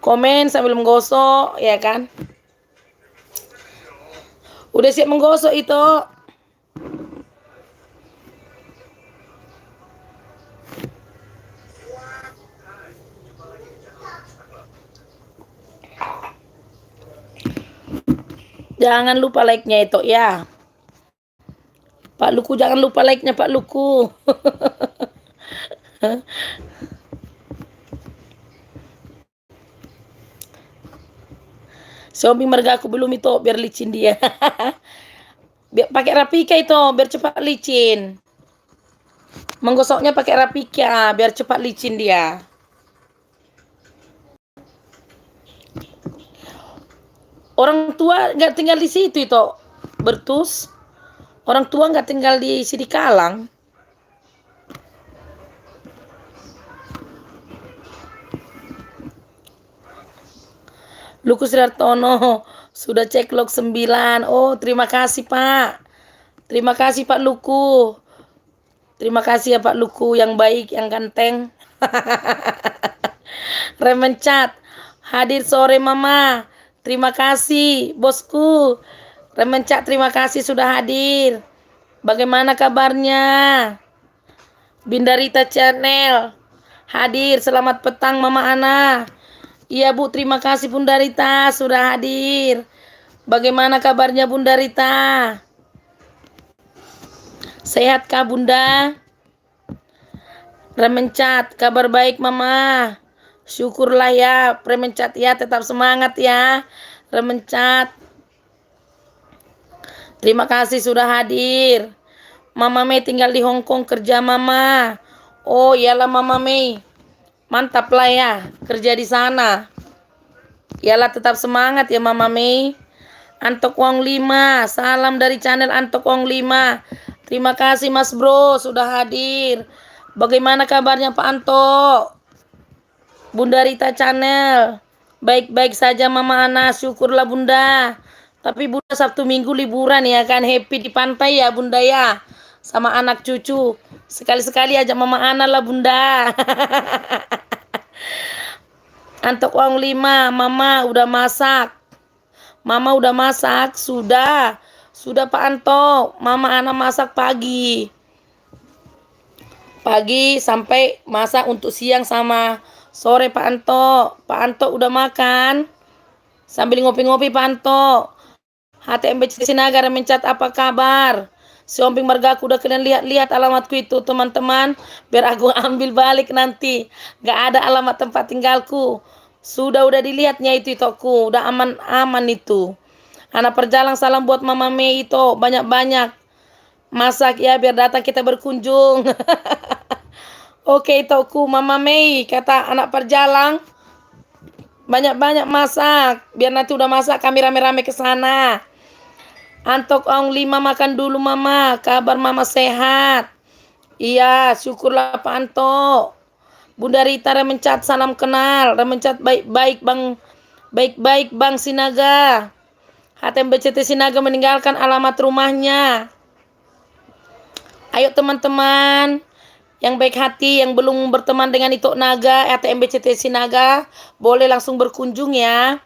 Komen sambil menggosok ya kan. Udah siap menggosok itu. Jangan lupa like-nya itu ya. Pak Luku jangan lupa like-nya Pak Luku. Xiaomi marga aku belum itu biar licin dia. Biar pakai rapika itu biar cepat licin. Menggosoknya pakai rapika biar cepat licin dia. Orang tua nggak tinggal di situ itu, Bertus. Orang tua nggak tinggal di Sidikalang. Luku Sri Hartono sudah cek log 9. Oh, terima kasih Pak. Terima kasih Pak Luku. Terima kasih ya Pak Luku yang baik, yang ganteng. Remencat. Hadir sore Mama. Terima kasih bosku. Remencat terima kasih sudah hadir. Bagaimana kabarnya? Bindarita Channel hadir. Selamat petang Mama Ana. Iya Bu, terima kasih Bunda Rita sudah hadir. Bagaimana kabarnya Bunda Rita? Sehatkah Bunda? Remencat, kabar baik mama. Syukurlah ya, Remencat ya, tetap semangat ya. Remencat. Terima kasih sudah hadir. Mama Mei tinggal di Hong Kong kerja mama. Oh iyalah Mama Mei. Mantap lah ya kerja di sana. Iyalah tetap semangat ya Mama Mei. Antok Wong 5. Salam dari channel Antok Wong 5. Terima kasih Mas Bro sudah hadir. Bagaimana kabarnya Pak Anto? Bunda Rita channel. Baik-baik saja Mama Ana. Syukurlah Bunda. Tapi Bunda Sabtu Minggu liburan ya kan. Happy di pantai ya Bunda ya. Sama anak cucu. Sekali-sekali ajak Mama Ana lah Bunda. Antok Wong 5. Mama udah masak. Mama udah masak. Sudah Pak Anto. Mama Ana masak pagi. Pagi sampai masak untuk siang sama sore Pak Anto. Pak Anto udah makan. Sambil ngopi-ngopi Pak Anto. HTMB Sinaga Remencat apa kabar? Si Omping Margaku udah kalian lihat alamatku itu teman-teman. Biar aku ambil balik nanti. Gak ada alamat tempat tinggalku. Udah dilihatnya itu toku. Udah aman itu. Anak perjalanan salam buat Mama Mei itu. Banyak-banyak. Masak ya biar datang kita berkunjung. Oke toku Mama Mei. Kata anak perjalanan. Banyak-banyak masak. Biar nanti udah masak kami rame-rame ke sana. Antok Ong 5 makan dulu Mama. Kabar Mama sehat. Iya syukurlah Pak Anto. Bunda Rita Remencat salam kenal. Remencat baik-baik Bang. Baik-baik Bang Sinaga. HTMBCT Sinaga meninggalkan alamat rumahnya. Ayo teman-teman. Yang baik hati yang belum berteman dengan Itok Naga. HTMBCT Sinaga. Boleh langsung berkunjung ya.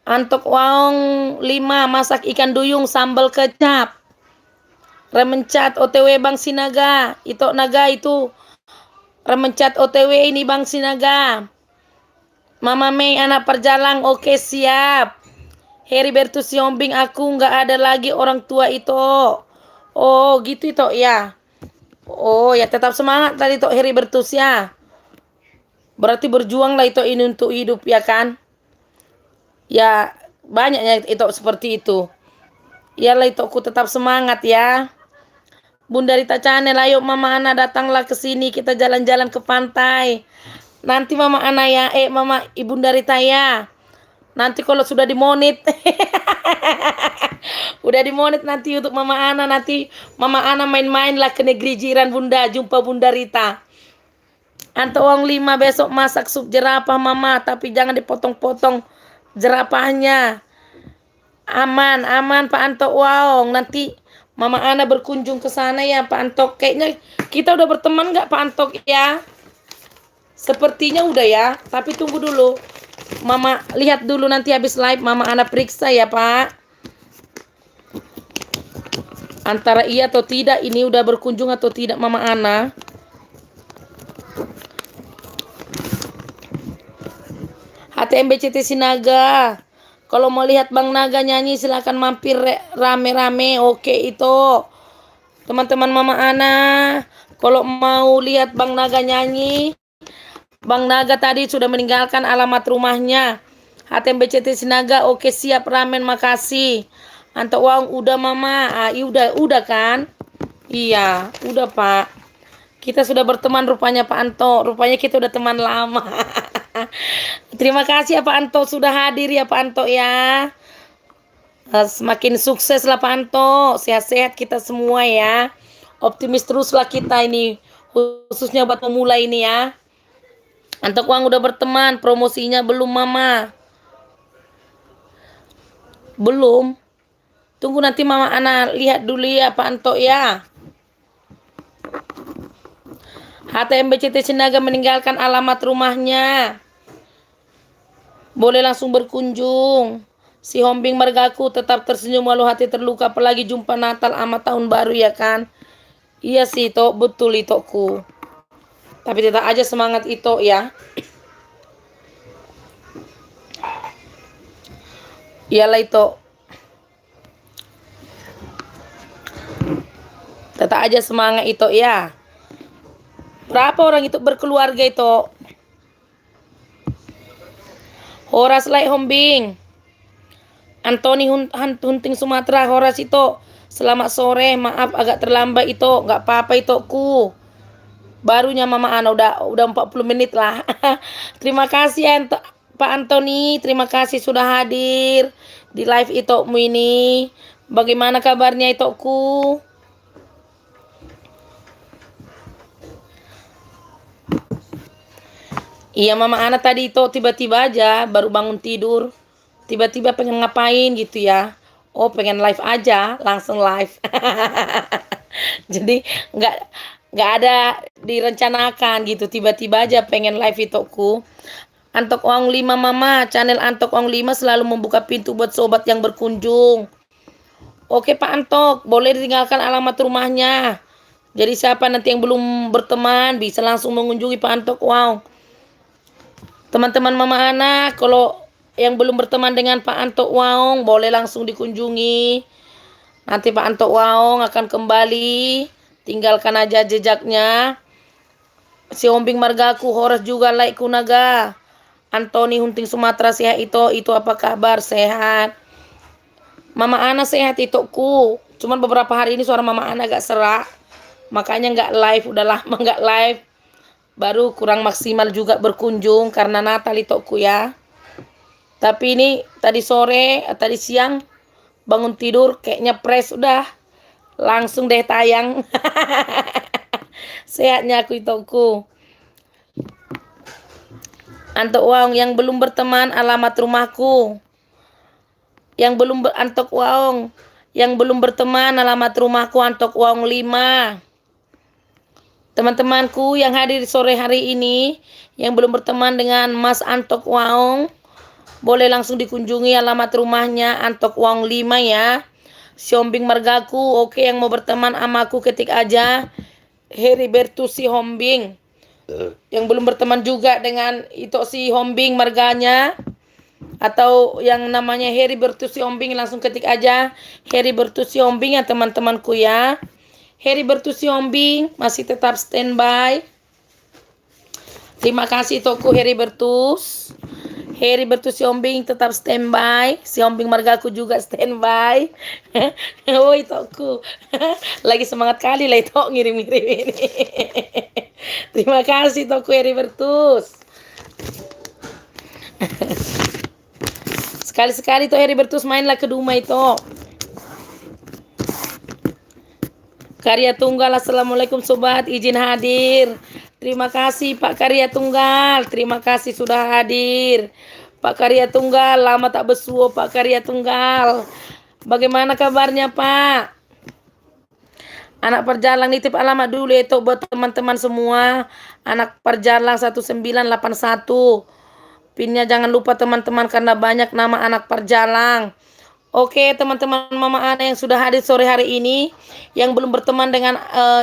Antok Wong 5 masak ikan duyung sambal kecap. Remencat OTW Bang Sinaga. Itok Naga itu Remencat OTW ini Bang Sinaga. Mama Mei anak perjalanan oke siap. Heribertus Yombing aku nggak ada lagi orang tua itu. Oh gitu itu ya. Oh ya tetap semangat tadi itu Heribertus ya. Berarti berjuang lah itu ini untuk hidup ya kan. Ya banyaknya itu seperti itu. Iyalah itu aku tetap semangat ya. Bunda Rita Channel ayo Mama Ana datanglah ke sini kita jalan-jalan ke pantai. Nanti Mama Ana ya Mama Ibunda Rita ya. Nanti kalau sudah dimonit. Udah dimonit nanti untuk Mama Ana. Nanti Mama Ana main-main lah ke negeri jiran Bunda. Jumpa Bunda Rita. Anto Wong 5 besok masak sup jerapah Mama. Tapi jangan dipotong-potong jerapahnya. Aman Pak Anto Wong. Nanti Mama Ana berkunjung ke sana ya Pak Anto. Kayaknya kita udah berteman gak Pak Anto ya? Sepertinya udah ya. Tapi tunggu dulu. Mama lihat dulu nanti habis live. Mama Ana periksa ya Pak. Antara iya atau tidak. Ini udah berkunjung atau tidak Mama Ana. HTMBCT Sinaga. Kalau mau lihat Bang Naga nyanyi silakan mampir rame-rame. Oke itu. Teman-teman Mama Ana. Kalau mau lihat Bang Naga nyanyi. Bang Naga tadi sudah meninggalkan alamat rumahnya. HTMBCT Sinaga. Oke siap ramen makasih. Antok Wong udah Mama. Udah kan? Iya udah Pak. Kita sudah berteman rupanya Pak Anto. Rupanya kita udah teman lama. Terima kasih ya Pak Anto sudah hadir ya Pak Anto ya. Semakin sukses lah Pak Anto. Sehat-sehat kita semua ya. Optimis teruslah kita ini. Khususnya buat pemula ini ya. Antok Wang udah berteman. Promosinya belum Mama. Belum. Tunggu nanti Mama Ana lihat dulu ya Pak Anto ya. HTMBCT Sinaga meninggalkan alamat rumahnya. Boleh langsung berkunjung. Si Hombing Margaku tetap tersenyum walau hati terluka. Apalagi jumpa Natal sama tahun baru ya kan. Iya sih itu betul itoku. Tapi tetap aja semangat itu ya. Iyalah itu. Tetap aja semangat itu ya. Berapa orang itu berkeluarga itu? Horas Lai Hombing. Antoni Hunting Sumatera, Horas itu. Selamat sore, maaf agak terlambat itu, nggak apa-apa itu ku. Barunya Mama Ana udah 40 menit lah. Terima kasih Pak Antoni, terima kasih sudah hadir di live itokmu ini. Bagaimana kabarnya itokku? Iya Mama Ana tadi itu tiba-tiba aja baru bangun tidur. Tiba-tiba pengen ngapain gitu ya. Oh pengen live aja, langsung live. Jadi nggak ada direncanakan gitu. Tiba-tiba aja pengen live itokku. Antok Uang 5 Mama, channel Antok Uang 5 selalu membuka pintu buat sobat yang berkunjung. Oke Pak Antok, boleh ditinggalkan alamat rumahnya. Jadi siapa nanti yang belum berteman bisa langsung mengunjungi Pak Antok Uang. Teman-teman Mama Ana, kalau yang belum berteman dengan Pak Antok Waong boleh langsung dikunjungi. Nanti Pak Antok Waong akan kembali. Tinggalkan aja jejaknya. Si Hombing Margaku, Horas juga Lai Kunaga. Antoni Hunting Sumatera sehat itu apa kabar? Sehat. Mama Ana sehat itokku. Cuman beberapa hari ini suara Mama Ana agak serak. Makanya nggak live, udah lama nggak live. Baru kurang maksimal juga berkunjung karena Natal itokku ya. Tapi ini tadi sore, tadi siang bangun tidur kayaknya fresh udah. Langsung deh tayang. Sehatnya aku itokku. Antok Waong yang belum berteman alamat rumahku. Antok Waong yang belum berteman alamat rumahku Antok Waong 5. Teman-temanku yang hadir sore hari ini yang belum berteman dengan Mas Antok Waong boleh langsung dikunjungi alamat rumahnya Antok Waong 5 ya. Siombing Margaku, oke yang mau berteman sama aku ketik aja Heriberto si Hombing. Yang belum berteman juga dengan itu si Hombing marganya atau yang namanya Heriberto si Hombing langsung ketik aja Heriberto si Hombing ya teman-temanku ya. Heriberto si Hombing masih tetap standby. Terima kasih toko Heribertus. Heribertus si Hombing tetap standby. Si Hombing margaku juga standby. Woi toko. Lagi semangat kali lah itu ngirim-ngirim ini. Terima kasih toko Heribertus. Sekali-sekali tuh Heribertus mainlah ke rumah itu. Karya Tunggal, assalamualaikum sobat, izin hadir. Terima kasih Pak Karya Tunggal, terima kasih sudah hadir. Pak Karya Tunggal, lama tak besuo Pak Karya Tunggal. Bagaimana kabarnya Pak? Anak perjalanan nitip alamat dulu itu buat teman-teman semua. Anak perjalanan 1981. Pinnya jangan lupa teman-teman karena banyak nama anak perjalanan. Oke teman-teman Mama Ana yang sudah hadir sore hari ini, yang belum berteman dengan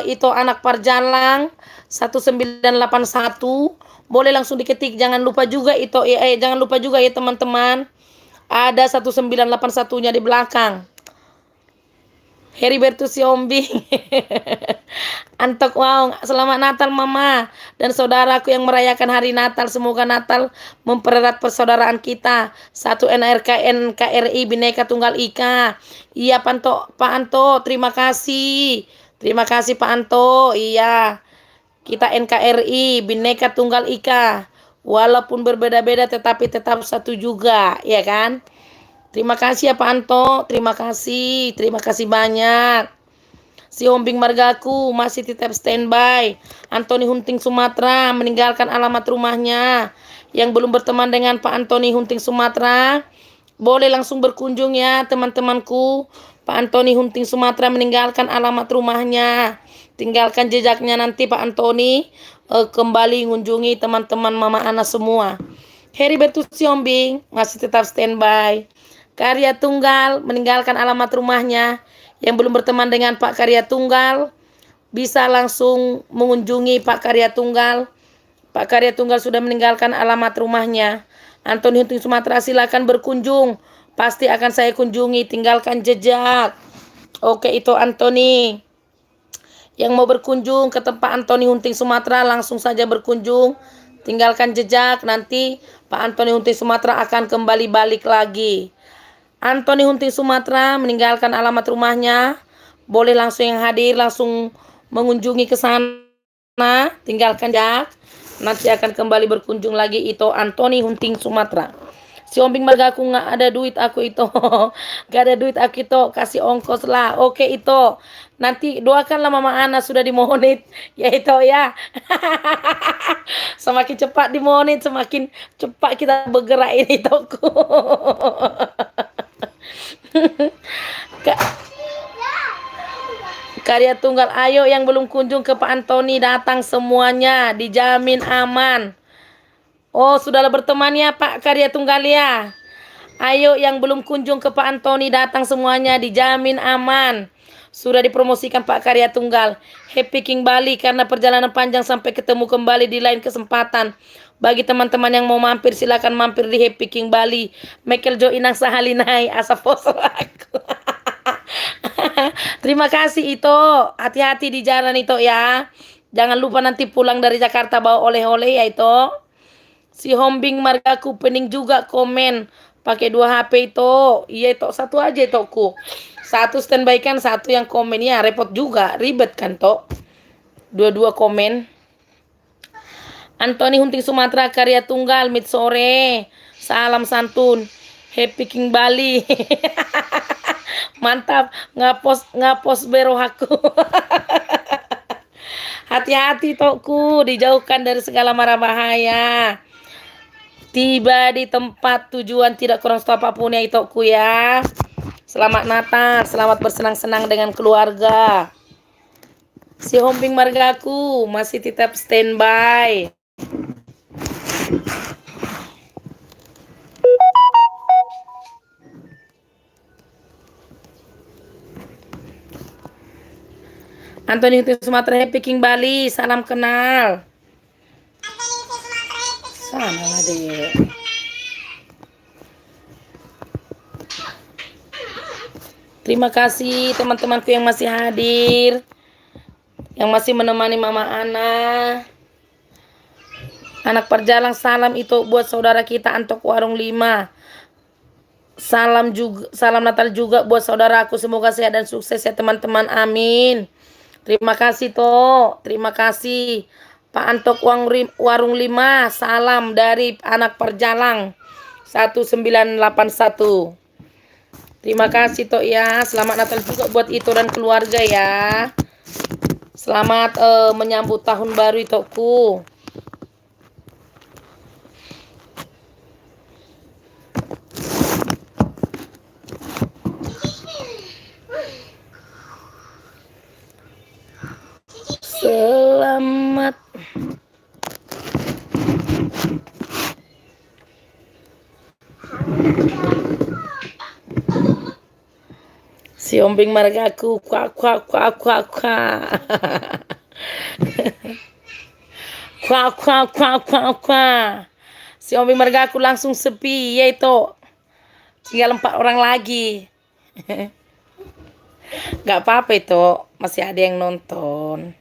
itu anak Parjalang 1981, boleh langsung diketik. Jangan lupa juga itu jangan lupa juga ya teman-teman, ada 1981-nya di belakang. Heriberto Siombing. Antok Waong, selamat Natal Mama dan saudaraku yang merayakan hari Natal. Semoga Natal mempererat persaudaraan kita. Satu NKRI Bhinneka Tunggal Ika. Iya Pak Anto, terima kasih. Terima kasih Pak Anto. Iya. Kita NKRI Bhinneka Tunggal Ika. Walaupun berbeda-beda tetapi tetap satu juga, ya kan? Terima kasih ya Pak Anto, terima kasih banyak. Si Hombing margaku masih tetap standby. Antoni Hunting Sumatera meninggalkan alamat rumahnya. Yang belum berteman dengan Pak Antoni Hunting Sumatera, boleh langsung berkunjung ya teman-temanku. Pak Antoni Hunting Sumatera meninggalkan alamat rumahnya. Tinggalkan jejaknya nanti Pak Antoni kembali mengunjungi teman-teman Mama Ana semua. Heribertus Siombing masih tetap standby. Karya Tunggal meninggalkan alamat rumahnya. Yang belum berteman dengan Pak Karya Tunggal bisa langsung mengunjungi Pak Karya Tunggal. Pak Karya Tunggal sudah meninggalkan alamat rumahnya. Antoni Hunting Sumatera silakan berkunjung. Pasti akan saya kunjungi. Tinggalkan jejak. Oke itu Antoni. Yang mau berkunjung ke tempat Antoni Hunting Sumatera langsung saja berkunjung. Tinggalkan jejak, nanti Pak Antoni Hunting Sumatera akan kembali balik lagi. Antoni Hunting Sumatera meninggalkan alamat rumahnya. Boleh langsung yang hadir langsung mengunjungi ke sana. Tinggalkan jejak. Nanti akan kembali berkunjung lagi itu Antoni Hunting Sumatera. Si Ombing marga aku nggak ada duit aku itu. Gak ada duit aku itu. Kasih ongkos lah. Oke itu. Nanti doakanlah Mama Ana sudah dimonit. Ya itu ya. Semakin cepat dimonit semakin cepat kita bergerak ini toko. Karya tunggal ayo yang belum kunjung ke Pak Antoni datang semuanya dijamin aman. Oh, sudahlah berteman ya Pak Karya Tunggal ya. Ayo yang belum kunjung ke Pak Antoni datang semuanya dijamin aman. Sudah dipromosikan Pak Karya Tunggal. Happy King Bali karena perjalanan panjang sampai ketemu kembali di lain kesempatan. Bagi teman-teman yang mau mampir silakan mampir di Happy King Bali. Michael Jo Inang Sahalinai asa foto aku. Terima kasih itu. Hati-hati di jalan itu ya. Jangan lupa nanti pulang dari Jakarta bawa oleh-oleh ya itu. Si Hombing margaku pening juga komen pakai 2 HP itu. Iya itu satu aja itu ku. Satu standby kan satu yang komen ya repot juga ribet kan toh. Dua-dua komen. Antoni Hunting Sumatera Karya Tunggal mid sore. Salam santun. Happy King Bali. Mantap ngapos bero aku. Hati-hati toku dijauhkan dari segala mara bahaya. Tiba di tempat tujuan tidak kurang satu apapun ya itoku ya. Selamat Natal, selamat bersenang-senang dengan keluarga. Si Hombing margaku masih tetap standby. Antoni Hunting Sumatera Happy King Bali, salam kenal. Sana lah deh. Terima kasih teman-temanku yang masih hadir, yang masih menemani Mama Ana. Anak perjalang salam itu buat saudara kita Antok Warung 5. Salam Natal juga buat saudaraku. Semoga sehat dan sukses ya teman-teman. Amin. Terima kasih toh. Terima kasih. Pak Antok Warung 5, salam dari anak perjalang 1981. Terima kasih toh ya. Selamat Natal juga buat itu dan keluarga ya. Selamat menyambut tahun baru itoku. Selamat. Si Ombing margaku kuak kuak kuak kuak kuak. Kuak kuak kuak kuak kuak. Si Ombing margaku langsung sepi yaitu tinggal 4 orang lagi. Gak apa-apa itu masih ada yang nonton.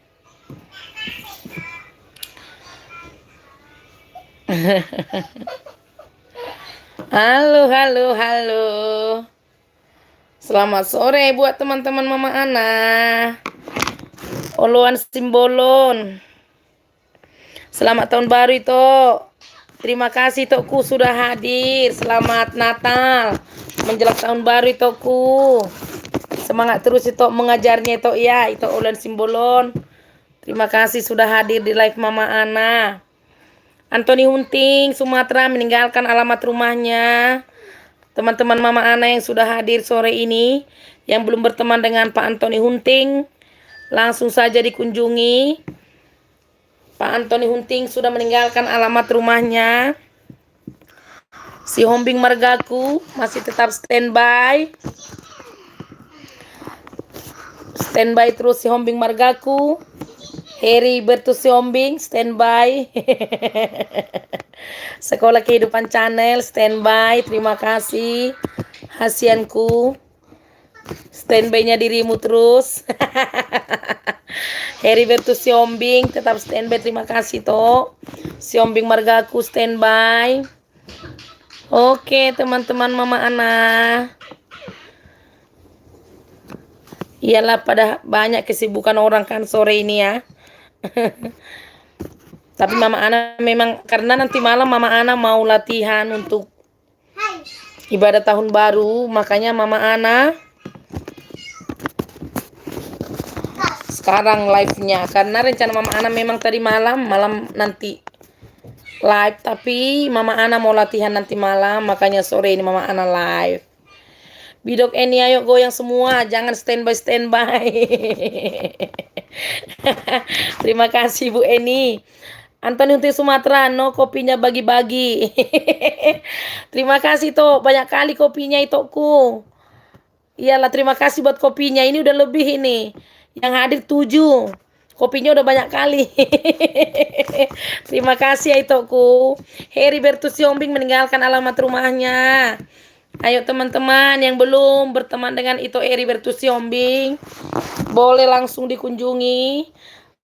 Halo, halo, halo. Selamat sore buat teman-teman Mama Ana. Oloan Simbolon. Selamat tahun baru itu. Terima kasih Tokku sudah hadir. Selamat Natal. Menjelang tahun baru Tokku. Semangat terus itu mengajarnya itu ya. Itu Oloan Simbolon. Terima kasih sudah hadir di live Mama Ana. Antoni Hunting Sumatera meninggalkan alamat rumahnya. Teman-teman Mama Ana yang sudah hadir sore ini, yang belum berteman dengan Pak Antoni Hunting, langsung saja dikunjungi. Pak Antoni Hunting sudah meninggalkan alamat rumahnya. Si Hombing margaku masih tetap standby. Standby terus si Hombing margaku. Heri Bertus Hombing standby. Sekolah Kehidupan Channel standby. Terima kasih Hasianku. Standby-nya dirimu terus. Heribertus Siombing tetap standby. Terima kasih toh. Siombing margaku standby. Oke teman-teman Mama Ana. Iyalah pada banyak kesibukan orang kan sore ini ya. Tapi Mama Ana memang karena nanti malam Mama Ana mau latihan untuk Hai. ibadah tahun baru, makanya Mama Ana sekarang live-nya. Karena rencana Mama Ana memang tadi malam nanti live, tapi Mama Ana mau latihan nanti malam, makanya sore ini Mama Ana live. Bidok Eni ayo goyang semua, jangan standby. Terima kasih Bu Eni. Antoni Unti Sumatera, no kopinya bagi-bagi. Terima kasih toh, banyak kali kopinya itu ku. Iyalah terima kasih buat kopinya, ini udah lebih ini. Yang hadir 7. Kopinya udah banyak kali. Terima kasih ya Itoku. Heribertus Siombing meninggalkan alamat rumahnya. Ayo teman-teman yang belum berteman dengan Ito Heribertus Siombing, boleh langsung dikunjungi.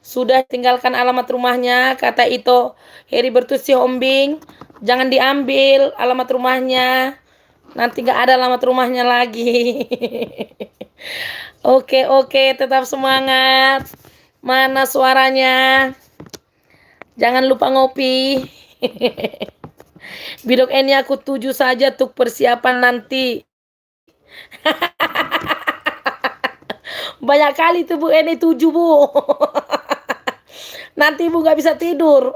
Sudah tinggalkan alamat rumahnya, kata Ito Heribertus Siombing. Jangan diambil alamat rumahnya. Nanti gak ada alamat rumahnya lagi. Oke, tetap semangat. Mana suaranya? Jangan lupa ngopi. Bidok ini aku 7 saja untuk persiapan nanti. Banyak kali tuh Bu Eni 7 Bu. Nanti Bu gak bisa tidur.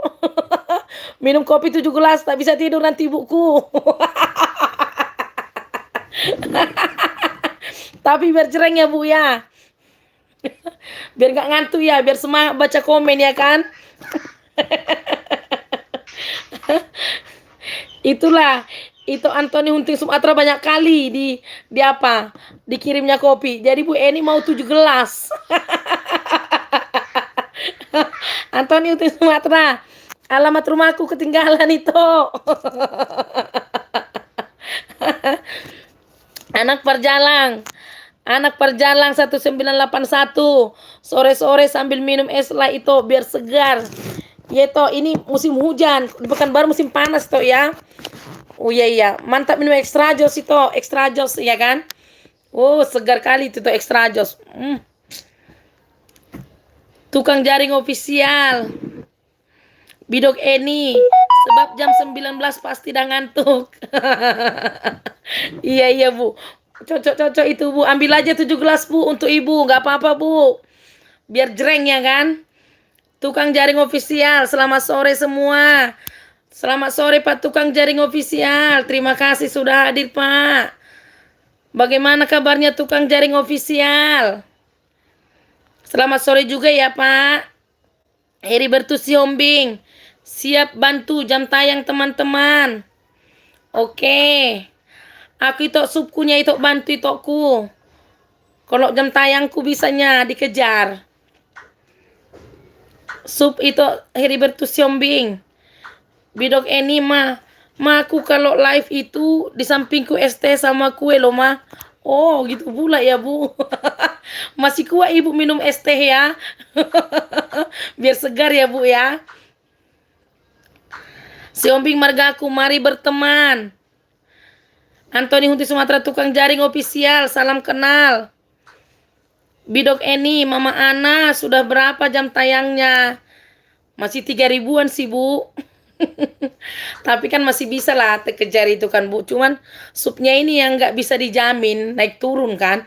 Minum kopi 7 gelas tak bisa tidur nanti buku. Tapi biar cereng ya Bu ya. Biar gak ngantuk ya, biar semangat baca komen ya kan. Itulah itu Antoni Hunting Sumatera banyak kali di apa dikirimnya kopi. Jadi Bu Eni mau 7 gelas. Antoni Hunting Sumatera, alamat rumahku ketinggalan itu. Anak perjalang 1981. Sore-sore sambil minum es lah itu biar segar. Ya toh ini musim hujan, bukan baru musim panas toh ya. Oh iya, mantap minum extra jos itu, extra jos ya kan. Oh segar kali itu tuh extra jos. Tukang jaring ofisial. Bidok Eni, sebab jam 19 pasti dah ngantuk. Iya Bu. Cocok itu Bu, ambil aja 7 gelas Bu untuk Ibu, nggak apa-apa Bu. Biar jreng ya kan. Tukang jaring ofisial, selamat sore semua. Selamat sore Pak Tukang jaring ofisial. Terima kasih sudah hadir Pak. Bagaimana kabarnya Tukang jaring ofisial? Selamat sore juga ya Pak. Heribertus Siombing, siap bantu jam tayang teman-teman. Oke. Aku itu subkunya itu bantu itoku. Kalau jam tayangku bisanya dikejar. Sub itu Heribertus Siombing. Bidok Eni mah aku kalau live itu di sampingku ST sama kue loh mah. Oh gitu pula ya Bu. Masih kuat Ibu minum es teh ya. Biar segar ya Bu ya. Siombing margaku, mari berteman. Antoni Hunting Sumatera tukang jaring ofisial, salam kenal. Bidok Eni, Mama Ana, sudah berapa jam tayangnya? Masih 3.000-an sih Bu. Tapi kan masih bisa lah terkejar itu kan Bu. Cuman supnya ini yang nggak bisa dijamin naik turun kan.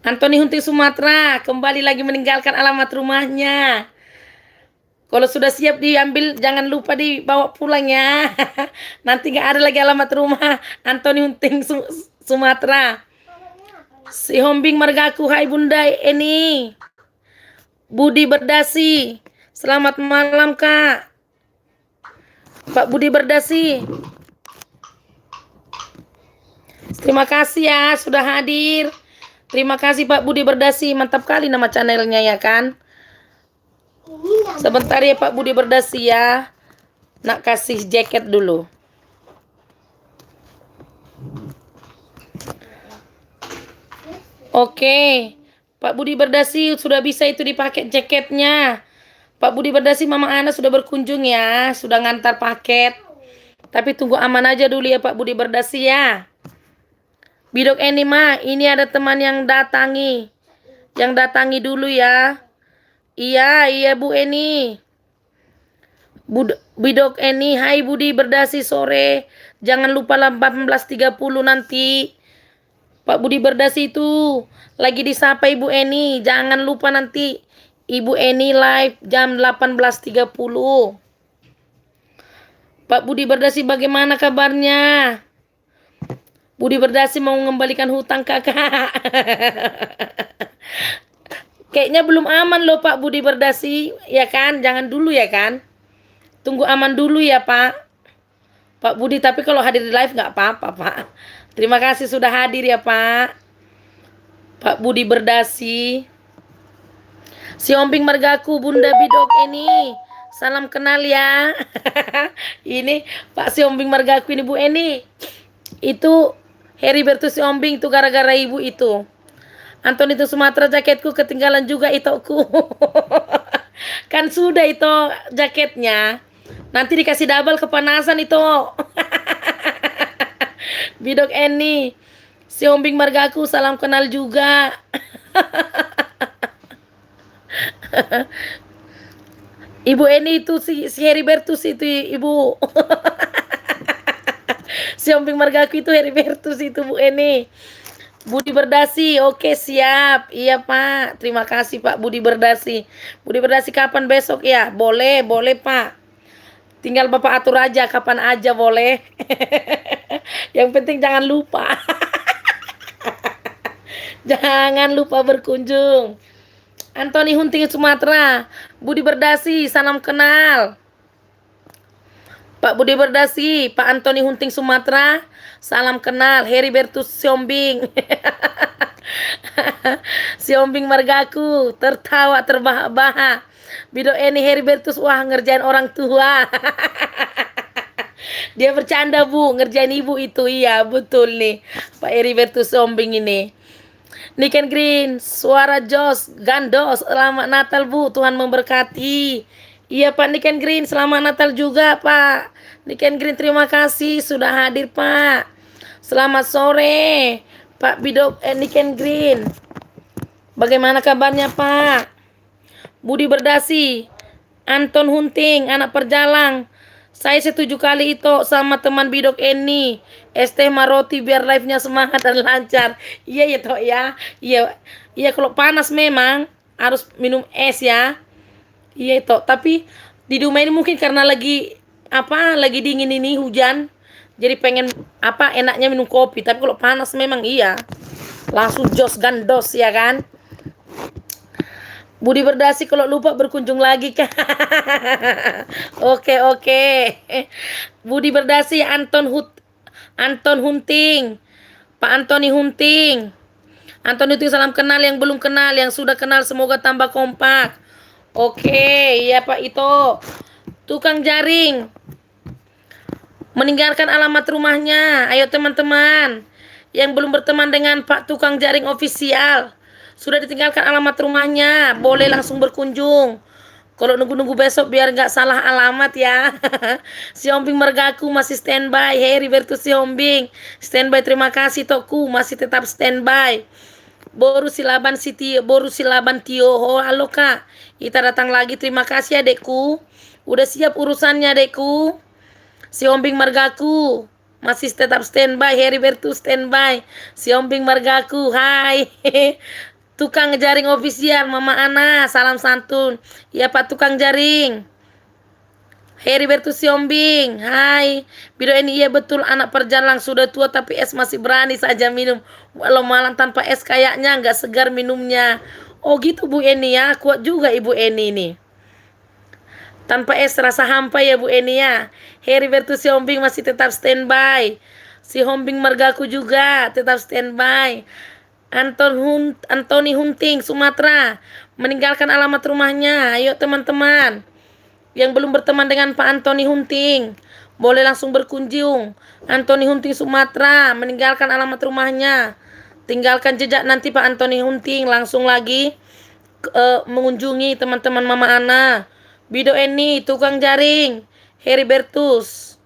Antoni Hunting Sumatera kembali lagi meninggalkan alamat rumahnya. Kalau sudah siap diambil jangan lupa dibawa pulang ya. Nanti nggak ada lagi alamat rumah Antoni Hunting Sumatera. Si Hombing margaku, hai Bunda Eni. Budi Berdasi, selamat malam Kak. Pak Budi Berdasi. Terima kasih ya sudah hadir. Terima kasih Pak Budi Berdasi, mantap kali nama channelnya ya kan. Sebentar ya Pak Budi Berdasi ya. Nak kasih jaket dulu. Oke. Pak Budi Berdasi sudah bisa itu dipakai jaketnya. Pak Budi Berdasi, Mama Ana sudah berkunjung ya, sudah ngantar paket. Tapi tunggu aman aja dulu ya Pak Budi Berdasi ya. Bidok Eni mah, ini ada teman yang datangi. Yang datangi dulu ya. Iya Bu Eni. Bidok Eni, hai Budi Berdasi sore. Jangan lupa 18.30 nanti. Pak Budi Berdasi itu lagi disapa Ibu Eni. Jangan lupa nanti Ibu Eni live jam 18.30. Pak Budi Berdasi bagaimana kabarnya? Budi Berdasi mau mengembalikan hutang kakak. Kayaknya belum aman loh Pak Budi Berdasi. Ya kan? Jangan dulu ya kan? Tunggu aman dulu ya Pak. Pak Budi, tapi kalau hadir di live nggak apa-apa Pak. Terima kasih sudah hadir ya Pak. Pak Budi Berdasi. Si Omping Margaku, Bunda Bidok Eni. Salam kenal ya. Ini Pak Si Omping Margaku ini Bu Eni. Itu Heribertus Si Omping itu gara-gara ibu itu. Anton itu Sumatera jaketku ketinggalan juga itoku. Kan sudah itu jaketnya. Nanti dikasih double kepanasan itu. Bidok Eni. Si Omping Margaku salam kenal juga. Ibu Eni itu si Heribertus itu ibu. Si Omping Margaku itu Heribertus itu Bu Eni. Budi Berdasi, oke siap. Iya Pak, terima kasih Pak Budi Berdasi. Budi Berdasi kapan besok ya? Boleh Pak. Tinggal Bapak atur aja kapan aja boleh. Yang penting jangan lupa. Jangan lupa berkunjung. Antoni Hunting Sumatera. Budi Berdasi, salam kenal. Pak Budi Berdasi, Pak Antoni Hunting Sumatera, salam kenal. Heribertus Siombing. Siombing Margaku, tertawa terbahak-bahak. Bidok Eni Heribertus, wah ngerjain orang tua. Dia bercanda Bu, ngerjain ibu itu. Iya betul nih Pak Heribertus Siombing ini. Niken Green, suara Jos, Gandos, selamat Natal Bu, Tuhan memberkati. Iya Pak Niken Green, selamat Natal juga Pak. Niken Green terima kasih sudah hadir Pak. Selamat sore Pak Bidok Niken Green. Bagaimana kabarnya Pak? Budi Berdasi, Anton Hunting, anak perjalang. Saya setuju kali itu sama teman Bidok Eni. Es teh maroti biar live-nya semangat dan lancar. Iya ya toh ya. Iya kalau panas memang harus minum es ya. Iya itu. Tapi di rumah ini mungkin karena lagi dingin ini hujan. Jadi pengen enaknya minum kopi. Tapi kalau panas memang iya. Langsung jos gandos ya kan. Budi Berdasi kalau lupa berkunjung lagi kan. Oke. Budi Berdasi, Anton Hunting. Pak Antoni Hunting. Anton Hunting salam kenal, yang belum kenal, yang sudah kenal semoga tambah kompak. Oke, iya Pak itu. Tukang jaring. Meninggalkan alamat rumahnya. Ayo teman-teman. Yang belum berteman dengan Pak Tukang Jaring official. Sudah ditinggalkan alamat rumahnya, boleh langsung berkunjung. Kalau nunggu-nunggu besok biar nggak salah alamat ya. Si Omping Margaku masih standby. Heribertus Si Omping standby, terima kasih Toku masih tetap standby. Boru silaban Tio. Halo Kak, kita datang lagi, terima kasih adekku. Udah siap urusannya adekku. Si Omping Margaku masih tetap standby. Heribertus standby. Si Omping Margaku, hai. Tukang jaring ofisial Mama Ana, salam santun. Ya Pak Tukang Jaring. Heribertus Siombing, hai. Bidok Eni, iya betul anak perjalang sudah tua tapi es masih berani saja minum. Walau malam tanpa es kayaknya nggak segar minumnya. Oh gitu Bu Eni ya, kuat juga Ibu Eni nih. Tanpa es rasa hampa ya Bu Eni ya. Heribertus Siombing masih tetap standby. Si Hombing Margaku juga tetap standby. Antoni Hunting Sumatera meninggalkan alamat rumahnya. Ayo teman-teman yang belum berteman dengan Pak Antoni Hunting boleh langsung berkunjung. Antoni Hunting Sumatera meninggalkan alamat rumahnya. tinggalkan jejak nanti Pak Antoni Hunting langsung lagi mengunjungi teman-teman Mama Ana. Bido Eni, tukang jaring, Heribertus,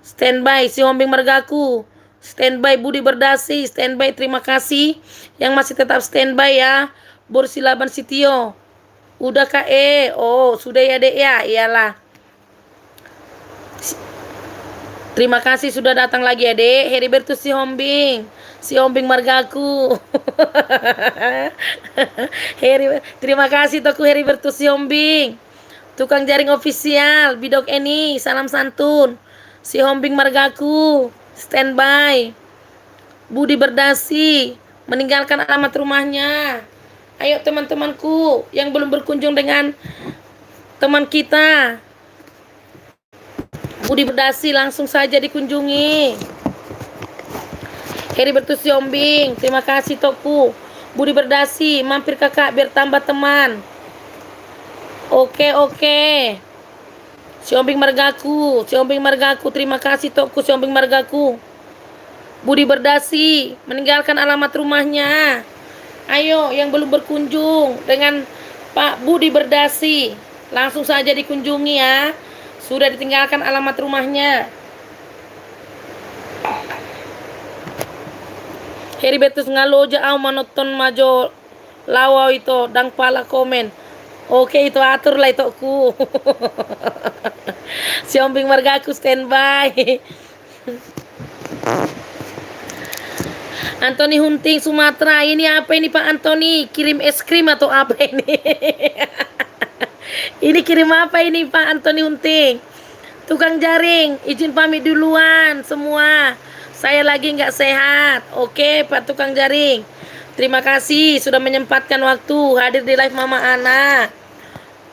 standby si Hombing Margaku, standby Budi Berdasi, standby terima kasih yang masih tetap standby ya. Borsilaban Sitio, udah Kak oh sudah ya Dek ya, iyalah. Terima kasih sudah datang lagi ya Dek. Heribertus si Hombing Margaku. Terima kasih Toku Heribertus si Hombing. Tukang jaring ofisial, Bidok Eni, salam santun. Si Hombing Margaku, standby. Budi Berdasi, meninggalkan alamat rumahnya. Ayo teman-temanku yang belum berkunjung dengan teman kita, Budi Berdasi, langsung saja dikunjungi. Heribertus Yombing, terima kasih Toku. Budi Berdasi, mampir kakak biar tambah teman. Oke. Si Hombing Margaku, terima kasih Toku si Hombing Margaku. Budi Berdasi, meninggalkan alamat rumahnya. Ayo yang belum berkunjung dengan Pak Budi Berdasi, langsung saja dikunjungi ya. Sudah ditinggalkan alamat rumahnya. Heribertus ngaloja au manoton majo lawau itu dang pala komen. Oke, itu atur lah itu ku. Si Hombing Margaku standby. Antoni Hunting Sumatera, ini apa ini Pak Antoni? Kirim es krim atau apa ini? Ini kirim apa ini Pak Antoni Hunting? Tukang jaring, izin pamit duluan semua. Saya lagi nggak sehat. Oke Pak tukang jaring, terima kasih sudah menyempatkan waktu hadir di live Mama Ana.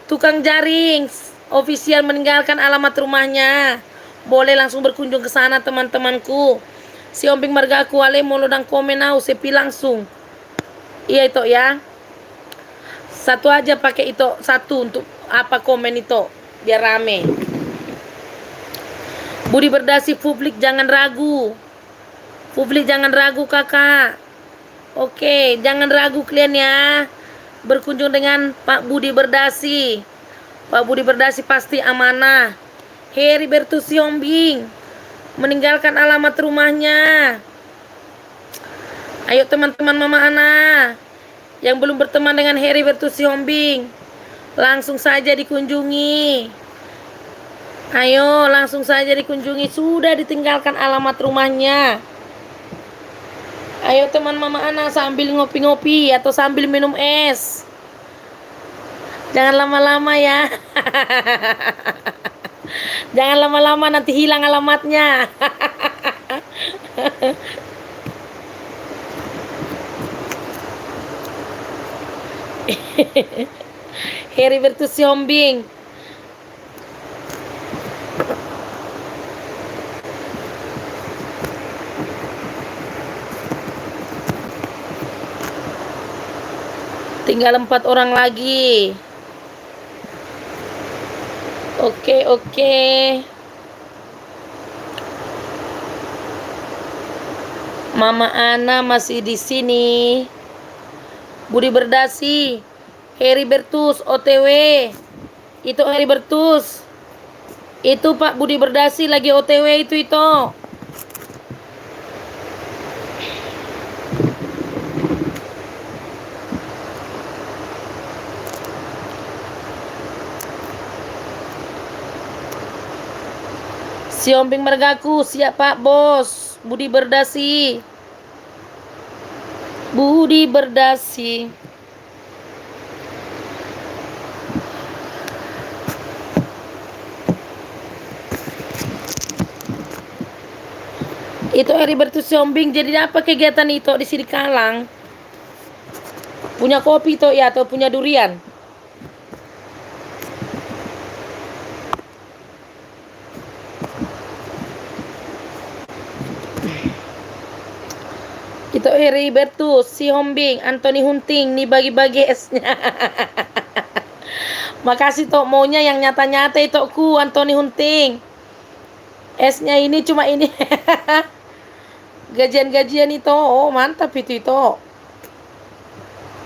Tukang jaring official meninggalkan alamat rumahnya. Boleh langsung berkunjung ke sana teman-temanku. Si Hombing Margaku ale mau lodang komen au sepi langsung. Iya itu ya. Satu aja pakai itu, satu untuk apa komen itu biar rame. Budi Berdasi publik jangan ragu. Publik jangan ragu kakak. Oke, jangan ragu kalian ya. Berkunjung dengan Pak Budi Berdasi. Pak Budi Berdasi pasti amanah. Heribertus Yombing, meninggalkan alamat rumahnya. Ayo teman-teman Mama Ana yang belum berteman dengan Heribertus Yombing, langsung saja dikunjungi. Ayo langsung saja dikunjungi. Sudah ditinggalkan alamat rumahnya. Ayo teman Mama Ana sambil ngopi-ngopi atau sambil minum es. Jangan lama-lama ya. Jangan lama-lama nanti hilang alamatnya. Heribertus Yombing. Tinggal 4 orang lagi. Oke. Mama Ana masih di sini. Budi Berdasi, Heribertus OTW. Itu Heribertus. Itu Pak Budi Berdasi lagi OTW itu. Si Hombing Margaku, siap Pak Bos. Budi Berdasi. Itu Heribertus Yombing. Jadi apa kegiatan itu di sini Kalang? Punya kopi toh ya atau punya durian? Itu Heribertus si Hombing, Antoni Hunting nih bagi-bagi esnya. Makasih toh maunya yang nyata-nyata itu ku Antoni Hunting. Esnya ini cuma ini. Gajian-gajian itu, oh mantap itu.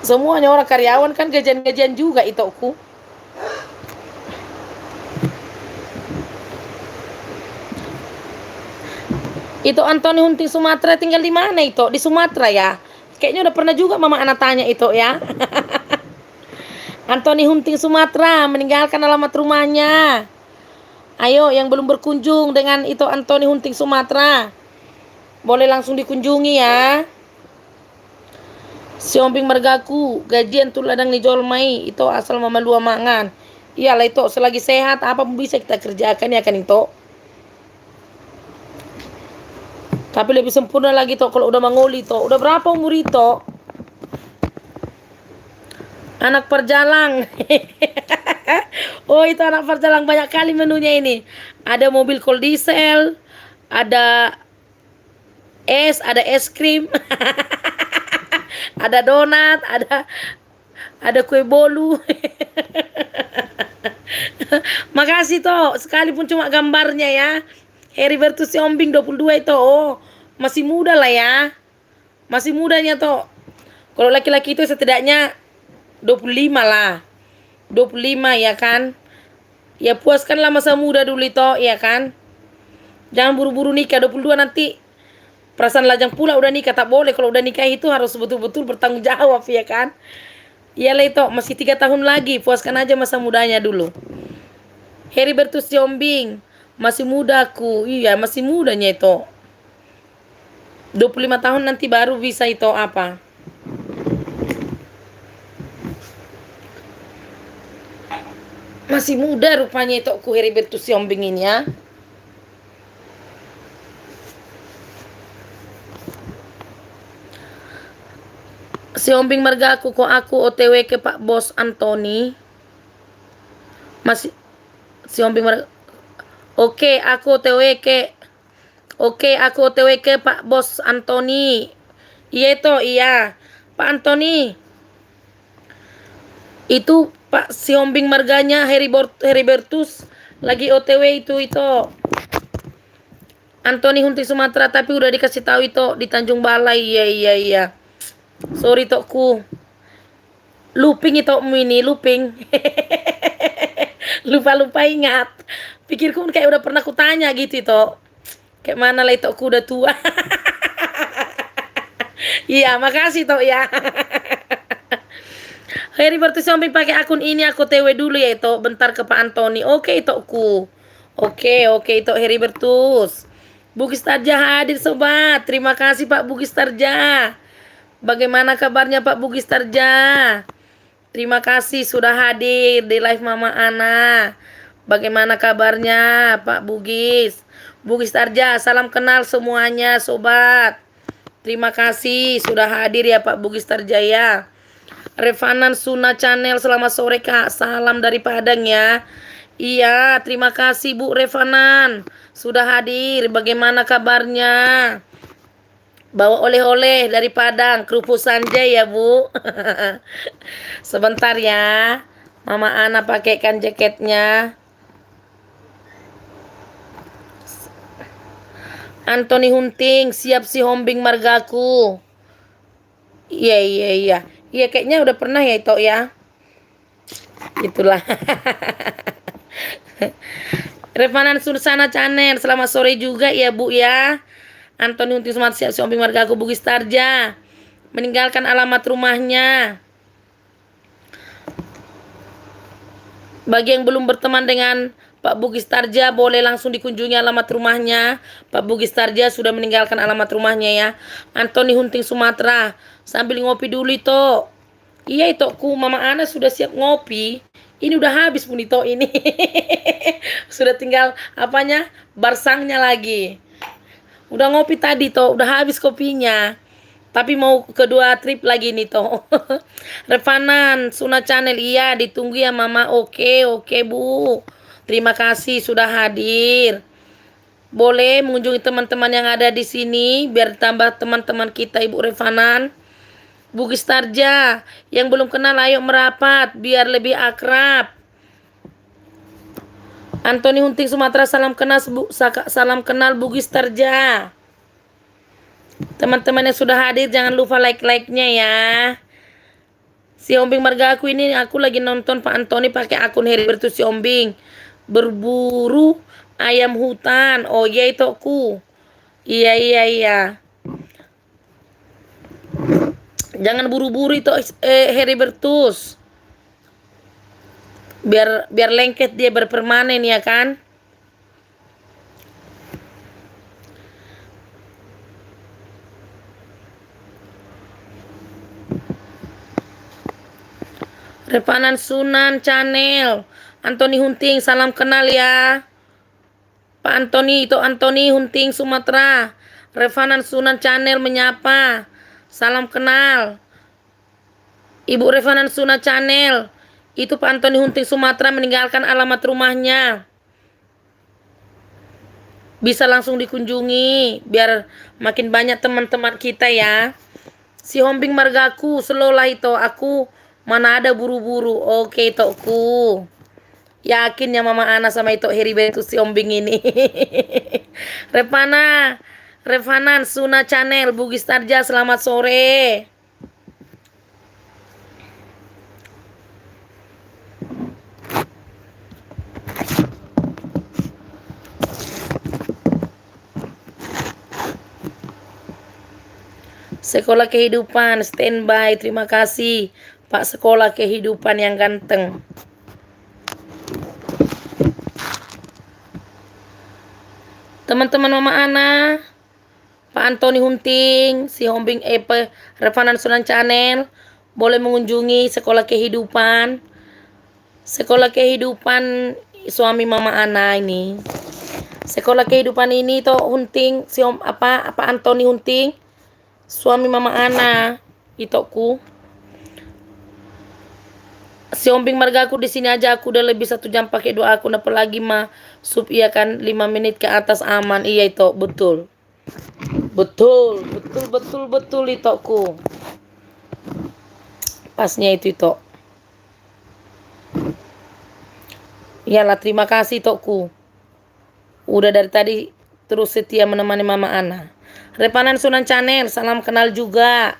Semuanya orang karyawan kan gajian-gajian juga itu ku. Itu Antoni Hunting Sumatera tinggal di mana itu? Di Sumatera ya? Kayaknya udah pernah juga mama anak tanya itu ya. Antoni Hunting Sumatera meninggalkan alamat rumahnya. Ayo yang belum berkunjung dengan itu Antoni Hunting Sumatera, boleh langsung dikunjungi ya. Siombing margaku, gajian tu ladang ni jolmai, itu asal mama lua mangan. Iyalah itu selagi sehat apa pun bisa kita kerjakan ya kan itu. Tapi lebih sempurna lagi toh kalau udah mangoli toh. Udah berapa umur itu? Anak perjalang. Oh itu anak perjalang, banyak kali menunya ini. Ada mobil kol diesel, ada ada es krim, ada donat, ada kue bolu. Makasih toh, sekalipun cuma gambarnya ya. Heribertus Siombing 22 itu. Oh, masih muda lah ya. Masih mudanya toh. Kalau laki-laki itu setidaknya 25 lah. 25 ya kan. Ya puaskanlah masa muda dulu itu ya kan. Jangan buru-buru nikah 22 nanti perasaan lajang pula udah nikah, tak boleh. Kalau udah nikah itu harus betul-betul bertanggung jawab ya kan. Iyalah itu masih 3 tahun lagi, puaskan aja masa mudanya dulu. Heribertus Siombing, masih mudaku. Iya, masih mudanya itu. 25 tahun nanti baru bisa itu apa? Masih muda rupanya itu ku Heribertus Siombing ini ya. Siombing margaku kok aku OTW ke Pak Bos Antoni. Masih Siombing marga. Oke, aku OTW ke Pak Bos Antoni. Iya itu, iya. Pak Antoni. Itu Pak Siombing marganya Heribertus lagi OTW itu. Antoni Hunting Sumatera, tapi udah dikasih tahu itu di Tanjung Balai. Iya. Sorry tokku. Looping itu ini, looping. Lupa ingat. Pikirku kayak udah pernah kutanya gitu itu. Kayak mana lah itu aku udah tua. Iya, makasih toh ya. Heribertus Siombing pakai akun ini, aku TW dulu ya itu. Bentar ke Pak Antoni. Oke itokku. Oke itu Heribertus. Bugis Tarja hadir sobat. Terima kasih Pak Bugis Tarja. Bagaimana kabarnya Pak Bugis Tarja? Terima kasih sudah hadir di live Mama Ana. Bagaimana kabarnya Pak Bugis? Bugis Tarja, salam kenal semuanya sobat. Terima kasih sudah hadir ya Pak Bugis Tarja ya. Revanan Suna Channel, selamat sore Kak. Salam dari Padang ya. Iya, terima kasih Bu Revanan sudah hadir. Bagaimana kabarnya? Bawa oleh-oleh dari Padang, kerupuk Sanjay ya Bu. Sebentar ya, Mama Ana pakaikan jaketnya. Antoni Hunting, siap si Hombing margaku. Iya. Iya kayaknya udah pernah ya itu ya. Itulah. Revanan Sursana Channel, selamat sore juga ya Bu ya. Antoni Hunting Sumatera, siap si Hombing margaku. Bugis Tarja meninggalkan alamat rumahnya. Bagi yang belum berteman dengan Pak Bugis Tarja, boleh langsung dikunjungi alamat rumahnya. Pak Bugis Tarja sudah meninggalkan alamat rumahnya ya. Antoni Hunting Sumatera. Sambil ngopi dulu itu. Iya itu ku Mama Ana sudah siap ngopi. Ini udah habis pun itu ini. Sudah tinggal apanya? Barsangnya lagi. Udah ngopi tadi toh, udah habis kopinya. Tapi mau kedua trip lagi nih toh. Revanan Suna Channel, iya ditunggu ya Mama. Oke Bu. Terima kasih sudah hadir. Boleh mengunjungi teman-teman yang ada di sini biar tambah teman-teman kita Ibu Revanan. Bugis Tarja, yang belum kenal ayo merapat biar lebih akrab. Antoni Hunting Sumatera, salam kenal Bugis Tarja. Teman-teman yang sudah hadir jangan lupa like-like-nya ya. Si Ombing Marga aku ini aku lagi nonton Pak Antoni pakai akun Heribertus si Ombing. Berburu ayam hutan. Oh iya itu aku. Iya iya iya. Jangan buru-buru itu Heribertus. Biar lengket dia berpermanen ya kan. Repanan Sunan Channel. Antoni Hunting, salam kenal ya. Pak Antoni, itu Antoni Hunting Sumatera. Revanan Sunan Channel menyapa. Salam kenal. Ibu Revanan Sunan Channel. Itu Pak Antoni Hunting Sumatera meninggalkan alamat rumahnya. Bisa langsung dikunjungi biar makin banyak teman-teman kita ya. Si Hombing Margaku, selolah itu aku mana ada buru-buru. Oke tokku. Yakinnya Mama Ana sama itu Heribertus si Hombing ini. Revanan Suna Channel Bugis Tarja, selamat sore. Sekolah Kehidupan standby, terima kasih Pak Sekolah Kehidupan yang ganteng. Teman-teman Mama Ana, Pak Antoni Hunting, si Hombing Revanan Sunan Channel boleh mengunjungi Sekolah Kehidupan. Sekolah Kehidupan suami Mama Ana ini. Sekolah Kehidupan ini toh Hunting si apa Antoni Hunting suami Mama Ana itoku. Si Ombing Margaku di sini aja aku udah lebih 1 jam pakai doa aku, apalagi mah sub iya kan 5 menit ke atas aman. Iya itu betul. Betul itoku. Pasnya itu. Iyalah, terima kasih itoku. Udah dari tadi terus setia menemani Mama Ana. Repanan Sunan Channel, salam kenal juga.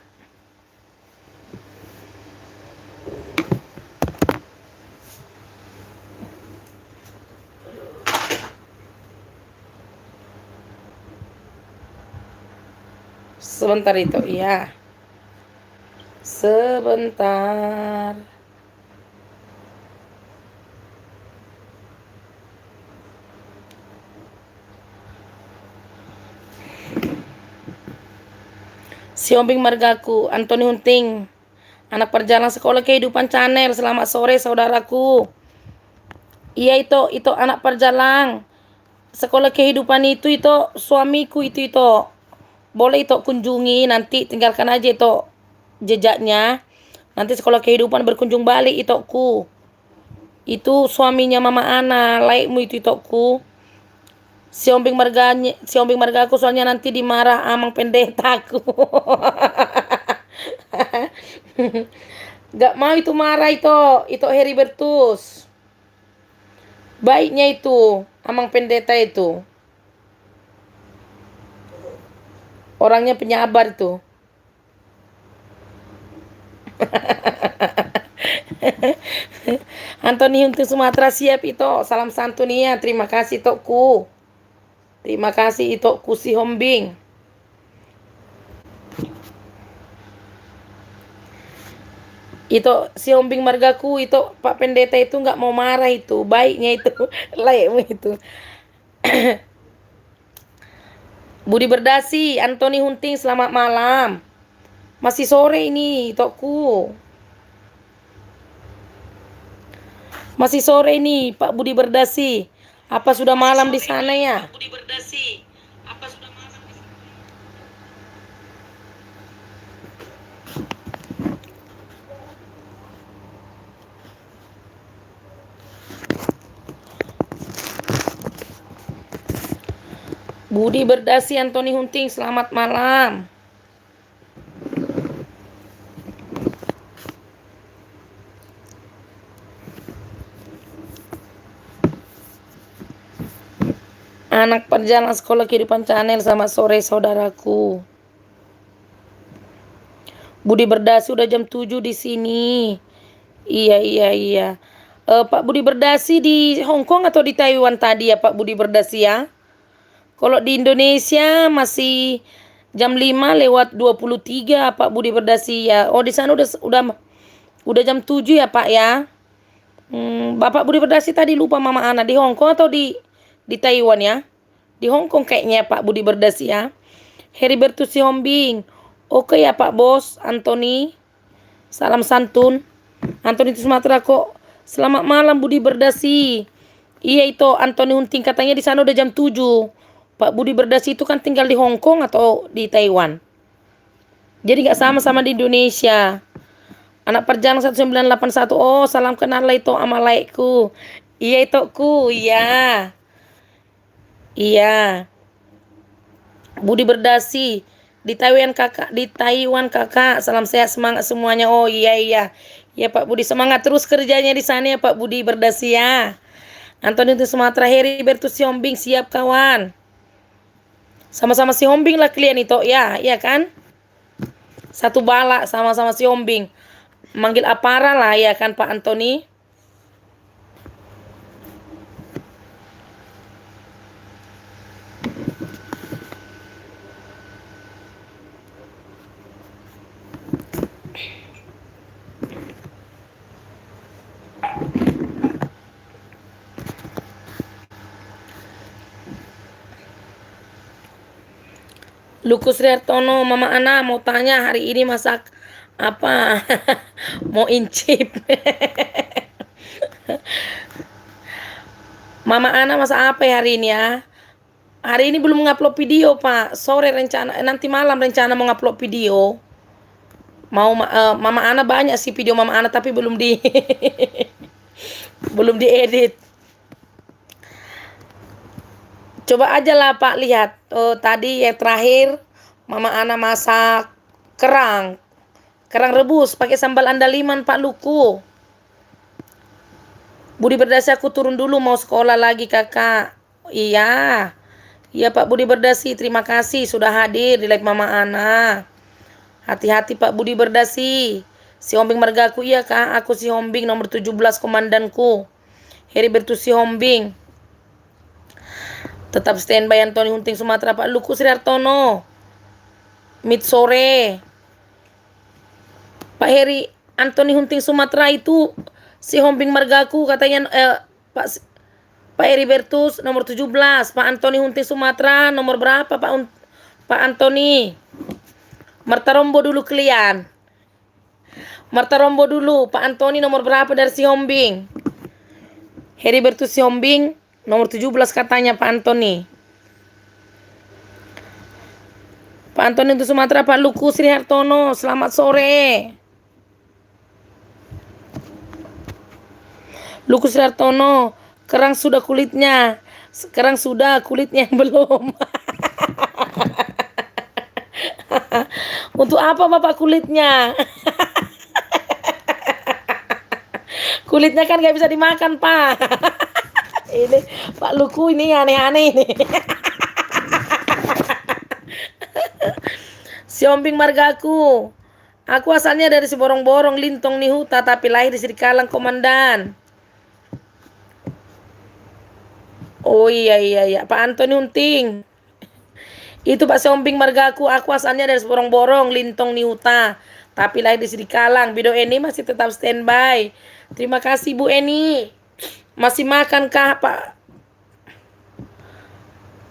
Sebentar itu, iya. Sebentar. Si Ombing Margaku, Antoni Hunting, anak perjalanan Sekolah Kehidupan Channel, selamat sore saudaraku. Iya itu anak perjalanan Sekolah Kehidupan itu suamiku itu. Boleh itu kunjungi, nanti tinggalkan aja itu jejaknya. Nanti Sekolah Kehidupan berkunjung balik itoku. Itu suaminya Mama Ana, laikmu itu itoku. Si Ombing Marga aku soalnya nanti dimarah amang pendetaku. Gak mau itu marah itu Heribertus. Baiknya itu amang pendeta itu. Orangnya penyabar tuh. Antoni Hunting Sumatera siap itu. Salam santun ya. Terima kasih tokku. Terima kasih itoku si Hombing. Itu si Hombing Margaku itu Pak Pendeta itu nggak mau marah itu. Baiknya itu. Layakmu itu. Budi Berdasi, Antoni Hunting, selamat malam. Masih sore ini itoku. Masih sore ini Pak Budi Berdasi. Apa sudah malam di sana ya? Budi Berdasi. Apa sudah malam di sana? Budi Berdasi, Antoni Hunting, selamat malam. Anak perjalanan Sekolah Kehidupan Channel, selamat sore saudaraku. Budi Berdasi udah jam 7 di sini. Iya, iya, iya. Pak Budi Berdasi di Hong Kong atau di Taiwan tadi ya Pak Budi Berdasi ya? Kalau di Indonesia masih jam 5 lewat 23 Pak Budi Berdasi ya. Oh, di sana udah jam 7 ya Pak ya. Bapak Budi Berdasi tadi lupa Mama Ana di Hong Kong atau di Taiwan ya? Di Hong Kong kayaknya Pak Budi Berdasi ya. Heribertus Sihombing. Oke ya Pak Bos Antoni. Salam santun. Antoni itu Sumatera kok. Selamat malam Budi Berdasi. Iya itu Antoni Hunting katanya di sana udah jam 7. Pak Budi Berdasi itu kan tinggal di Hong Kong atau di Taiwan. Jadi nggak sama-sama di Indonesia. Anak perjalanan 1981. Oh, salam kenal lah itu amalaiku. Iya itu ku, iya. Iya. Budi Berdasi di Taiwan kakak. Salam sehat semangat semuanya. Oh iya iya. Ya Pak Budi semangat terus kerjanya di sana ya Pak Budi Berdasi ya. Antoni itu Sumatera Heribertus Sihombing siap kawan. Sama-sama Sihombing lah kalian itu ya, iya kan? Satu bala sama-sama Sihombing. Manggil Apara lah ya kan Pak Antoni. Lukus Riartono, Mama Ana mau tanya hari ini masak apa? Mau incip. Mama Ana masak apa ya hari ini ya? Hari ini belum ngupload video Pak. Sore rencana, nanti malam rencana mau ngupload video. Mama Ana banyak sih video Mama Ana tapi belum belum diedit. Coba aja lah Pak lihat. Oh, tadi yang terakhir Mama Ana masak kerang rebus pakai sambal andaliman Pak Luku. Budi Berdasi aku turun dulu mau sekolah lagi kakak. Iya. Iya Pak Budi Berdasi, terima kasih sudah hadir di live Mama Ana. Hati-hati Pak Budi Berdasi. Sihombing margaku iya kak, aku Sihombing nomor 17 komandanku. Heribertus Sihombing. Tetap standby Antoni Hunting Sumatera Pak Lukus Riartono. Mid sore. Pak Heri Antoni Hunting Sumatera itu Sihombing margaku katanya Pak Heribertus nomor 17. Pak Antoni Hunting Sumatera nomor berapa Pak Antoni? Martarombo dulu kalian. Martarombo dulu. Pak Antoni nomor berapa dari Sihombing? Heribertus Sihombing nomor 17 katanya Pak Antoni. Pak Antoni untuk Sumatera Pak Lukus Rihartono. Selamat sore. Lukus Rihartono. Kerang sudah kulitnya. Sekarang sudah kulitnya belum. Untuk apa Bapak kulitnya? Kulitnya kan gak bisa dimakan Pak. Ini Pak Luku ini aneh-aneh ini. Sihombing margaku. Aku asalnya dari Siborong-Borong, Lintong Nihuta, tapi lahir di Srikalang Komandan. Oh iya iya iya, Pak Antoni Hunting. Itu Pak Sihombing margaku. Aku asalnya dari Siborong-Borong, Lintong Nihuta, tapi lahir di Srikalang. Bido Eni masih tetap standby. Terima kasih Bu Eni. Masih makankah Pak?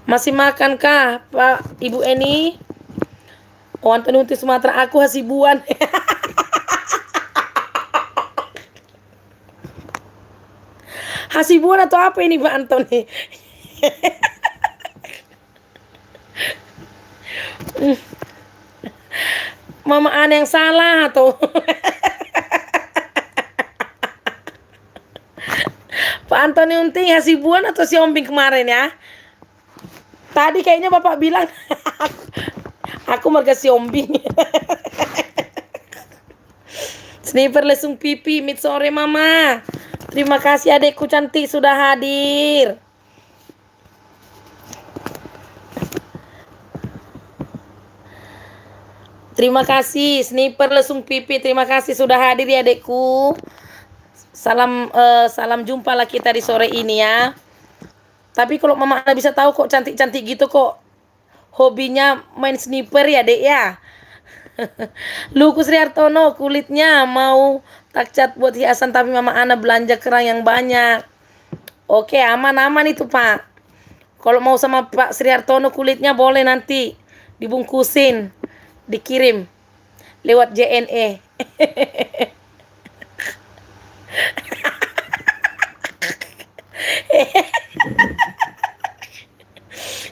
Masih makankah Pak Ibu Eni? Oh Antoni Hunting Sumatera, aku Hasibuan. Hasibuan atau apa ini Pak Antoni? Mama Ana yang salah atau? Pak Antoni Hunting Hasibuan atau Sihombing kemarin ya? Tadi kayaknya Bapak bilang aku marga Sihombing. Sniper lesung pipi mid sore Mama. Terima kasih adekku cantik sudah hadir. Terima kasih Sniper Lesung Pipi, terima kasih sudah hadir ya adekku. Salam jumpa lah kita di sore ini ya. Tapi kalau Mama Ana bisa tahu kok cantik-cantik gitu kok hobinya main sniper ya dek ya. Lukus Riartono kulitnya mau tak cat buat hiasan tapi Mama Ana belanja kerang yang banyak. Oke aman-aman itu Pak. Kalau mau sama Pak Sriartono kulitnya boleh nanti dibungkusin, dikirim lewat JNE.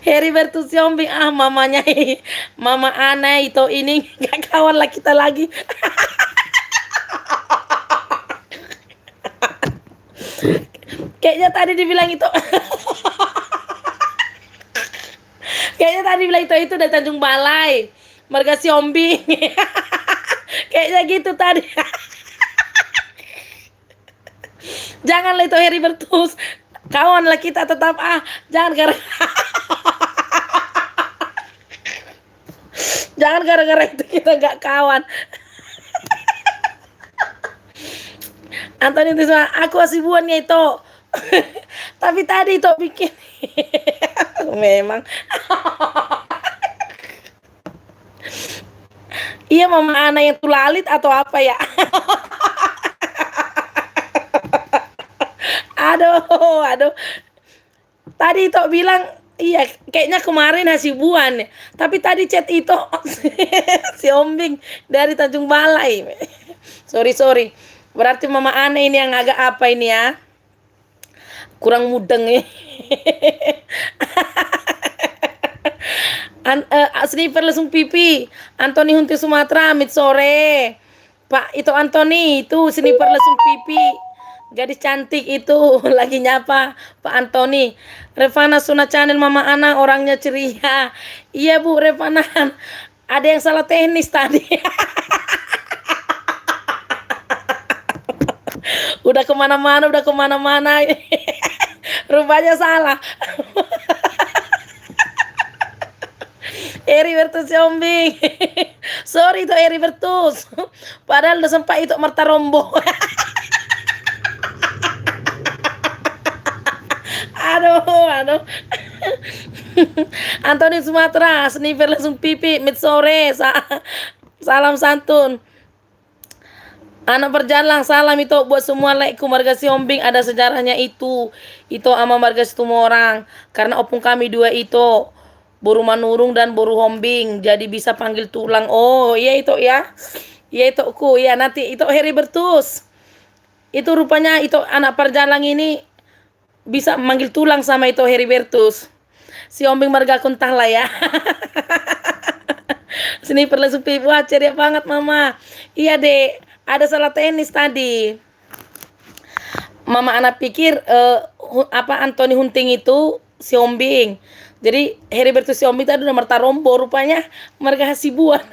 Heribertus Siombing mamanya Mama Ana itu ini gak kawan lah kita lagi. Kayaknya tadi dibilang itu. Kayaknya tadi bilang itu dari Tanjung Balai, Marga Siombing. Kayaknya gitu tadi. Janganlah itu Heribertus, kawan lah kita tetap jangan jangan gara-gara itu kita nggak kawan. Antoni itu aku asibuannya itu. Tapi tadi itu bikin memang. Iya Mama Ana yang tulalit atau apa ya? Aduh. Tadi itu bilang iya kayaknya kemarin Hasibuan. Tapi tadi chat itu si Ombing dari Tanjung Balai. Sorry. Berarti Mama Ana ini yang agak apa ini ya? Kurang mudeng ya. Sniper Lesung Pipi, Antoni Hunti Sumatera, mit sore. Pak itu Antoni itu Sniper Lesung Pipi. Gadis cantik itu lagi nyapa Pak Antoni. Revana Suna Channel Mama Ana orangnya ceria. Iya Bu Revana. Ada yang salah teknis tadi. Udah kemana-mana. Rupanya salah. Heribertus Siombing. Sorry itu Heribertus. Padahal udah sempat itu Marta Rombo. Aduh. Antoni Sumatera, Sniper Lesung Pipi, mit sore. Salam santun. Anak berjalan salam itu buat semua laikku Marga Siombing, ada sejarahnya itu ama Marga Situmorang karena opung kami dua itu Boru Manurung dan Boru Hombing jadi bisa panggil tulang. Oh iya itu ya, iya itu ku ya nanti itu Heribertus itu rupanya itu anak perjalang ini bisa manggil tulang sama itu Heribertus. Siombing Marga Kuntah lah ya. Sini perlu supi wah ceria banget Mama. Iya dek. Ada salah teknis tadi. Mama Ana pikir Antoni Hunting itu Siombing. Jadi Heribertus Siombing tadi udah Marta Rombo rupanya Marga Hasibuan.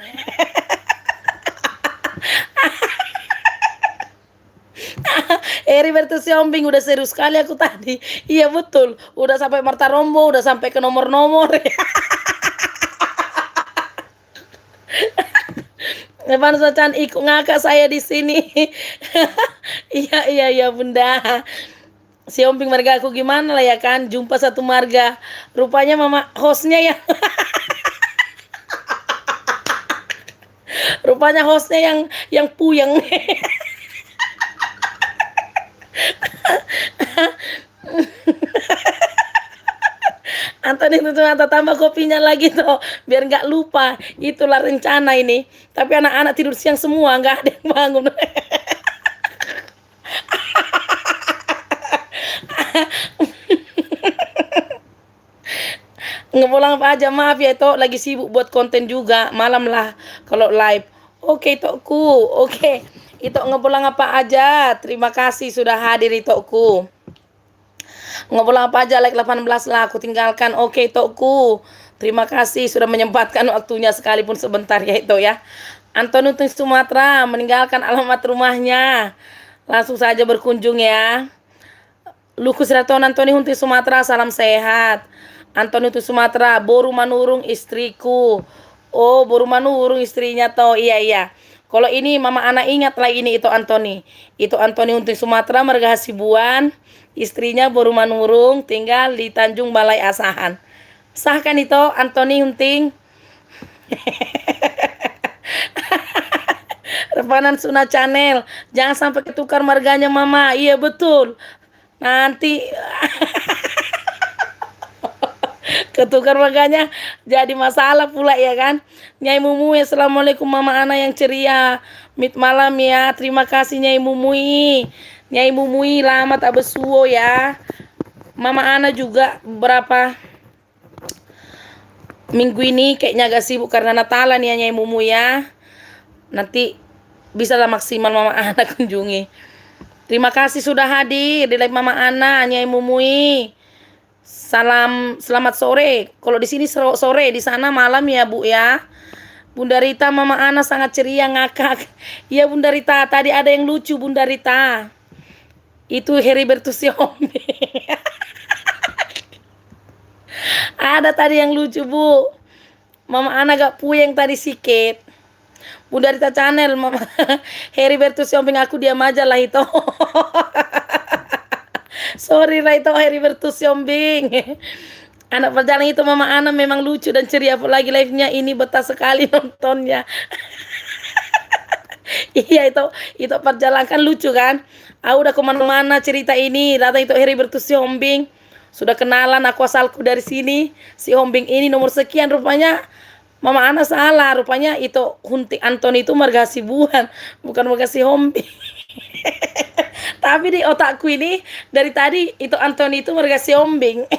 Heribertus Siombing udah serius sekali aku tadi. Iya betul. Udah sampai Marta Rombo, udah sampai ke nomor-nomor. Evan Sacan ikut ngakak saya di sini. Iya Bunda. Si Omping marga aku gimana lah ya kan? Jumpa satu marga. Rupanya Mama hostnya ya. Rupanya hostnya yang puyeng. Antoni itu tambah kopinya lagi tuh biar nggak lupa, itulah rencana ini. Tapi anak-anak tidur siang semua, nggak ada yang bangun. Ngepulang apa aja, maaf ya itu lagi sibuk buat konten juga, malam lah kalau live. Oke Tokku, oke itu ngepulang apa aja, terima kasih sudah hadir Tokku. Ngobrol apa aja like 18 lah aku tinggalkan. Oke Tokku, terima kasih sudah menyempatkan waktunya sekalipun sebentar ya itu ya. Antoni Hunting Sumatera meninggalkan alamat rumahnya, langsung saja berkunjung ya. Lukus Raton Antoni Hunting Sumatera, salam sehat. Antoni Hunting Sumatera, Boru Manurung istriku. Oh, baru manurung istrinya toh. Iya, iya. Kalau ini Mama Ana ingat lah ini itu Antoni. Itu Antoni untuk Sumatera Marga Hasibuan. Istrinya baru manurung tinggal di Tanjung Balai Asahan. Sah kan itu Antoni Hunting? Revanan Suna Channel. Jangan sampai ketukar marganya Mama. Iya betul. Nanti ketukar marganya jadi masalah pula ya kan. Nyai Mumui, assalamualaikum Mama Ana yang ceria. Mit malam ya. Terima kasih Nyai Mumui. Nyai Mumui lama tak besuo ya. Mama Ana juga beberapa minggu ini kayaknya agak sibuk karena Natalan ya Nyai Mumui ya. Nanti bisa lah maksimal Mama Ana kunjungi. Terima kasih sudah hadir di live Mama Ana, Nyai Mumui. Salam selamat sore. Kalau di sini sore, di sana malam ya Bu ya. Bunda Rita, Mama Ana sangat ceria ngakak. Iya Bunda Rita, tadi ada yang lucu Bunda Rita. Itu Heribertus Yombe. Ada tadi yang lucu Bu. Mama Ana gak puyeng tadi sikit. Bunda Rita Channel, Mama Heribertus Yombing aku diam aja lah itu. Sorry lah itu Heribertus Yombing. Anak perjalanan itu Mama Ana memang lucu dan ceria, apalagi live-nya ini betah sekali nontonnya. Iya itu perjalanan kan lucu kan. Aku udah kemana-mana cerita ini. Rata itu Heribertus Yombing. Sudah kenalan aku asalku dari sini. Si Hombing ini nomor sekian rupanya. Mama Ana salah, rupanya itu Hunting Antoni itu marga Hasibuan, bukan marga si Hombing. Tapi di otakku ini dari tadi itu Antoni itu marga si Hombing.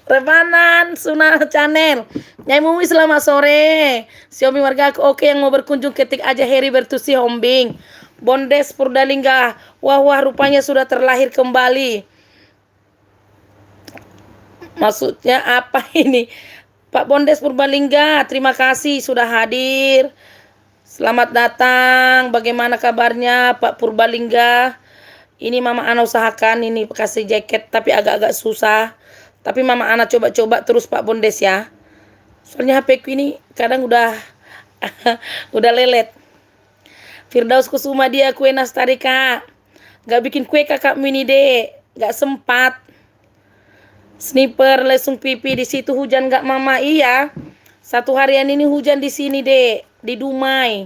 Revanan Suna Channel, Nyai Mumi selamat sore. Si Hombing marga aku oke, yang mau berkunjung ketik aja Heribertus si Hombing. Bondes Purbalingga, wah rupanya sudah terlahir kembali. Maksudnya apa ini? Pak Bondes Purbalingga, terima kasih sudah hadir. Selamat datang. Bagaimana kabarnya Pak Purbalingga? Ini Mama Ana usahakan ini kasih jaket tapi agak-agak susah. Tapi Mama Ana coba-coba terus Pak Bondes ya. Soalnya HP ku ini kadang udah udah lelet. Firdaus Kusuma dia kue nastari Kak. Gak bikin kue Kakak Mini deh. Gak sempat. Sniper lesung pipi di situ hujan gak Mama? Iya. Satu harian ini hujan di sini deh, di Dumai.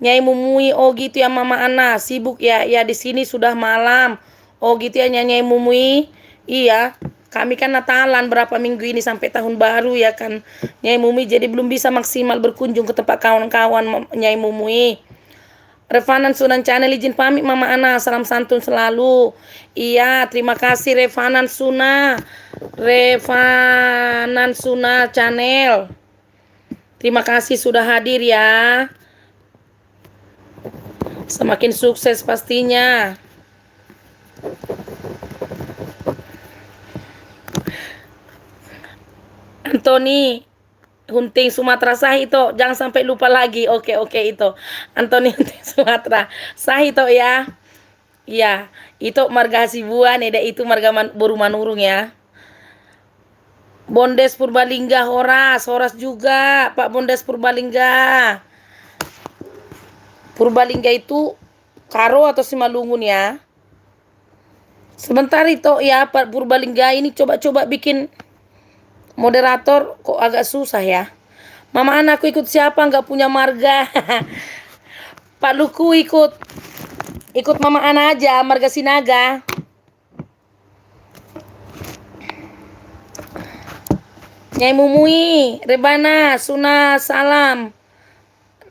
Nyai Mumui, oh gitu ya Mama Ana, sibuk ya? Ya di sini sudah malam. Oh gitu ya Nyai Mumui. Iya. Kami kan Natalan berapa minggu ini sampai tahun baru ya kan Nyai Mumui, jadi belum bisa maksimal berkunjung ke tempat kawan-kawan Nyai Mumui. Revanan Sunan Channel izin pamit Mama Ana, salam santun selalu. Iya, terima kasih Revanan Suna Channel. Terima kasih sudah hadir ya. Semakin sukses pastinya. Antoni Hunting Sumatera sah itu, jangan sampai lupa lagi. Oke itu Antoni Hunting Sumatera sah itu ya. Iya, itu marga Hasibuan ya, itu marga Boru Manurung ya. Bondes Purbalingga, Horas juga Pak Bondes Purbalingga. Purbalingga itu Karo atau Simalungun ya. Sebentar itu ya Pak Purbalingga ini coba-coba bikin moderator kok agak susah ya. Mama anakku ikut siapa nggak punya marga. Pak Luku ikut Mama Ana aja, marga Sinaga. Nyai Mumui, Rebana Suna salam.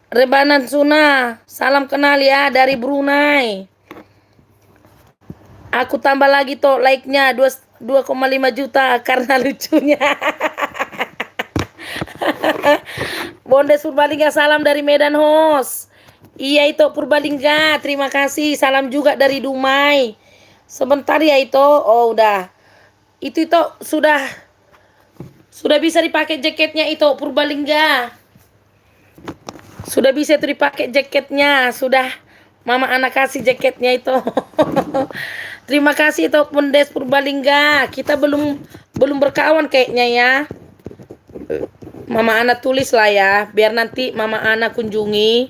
Rebanan Suna, salam kenal ya dari Brunei. Aku tambah lagi toh like-nya 2,5 juta karena lucunya. Bondes Purbalingga, salam dari Medan Host. Iya itu Purbalingga, terima kasih. Salam juga dari Dumai. Sebentar ya itu. Oh udah. Itu sudah bisa dipakai jaketnya itu Purbalingga. Sudah bisa itu dipakai jaketnya. Sudah Mama Ana kasih jaketnya itu. Terima kasih itu Bondes Purbalingga. Kita belum berkawan kayaknya ya. Mama Ana tulis lah ya, biar nanti Mama Ana kunjungi.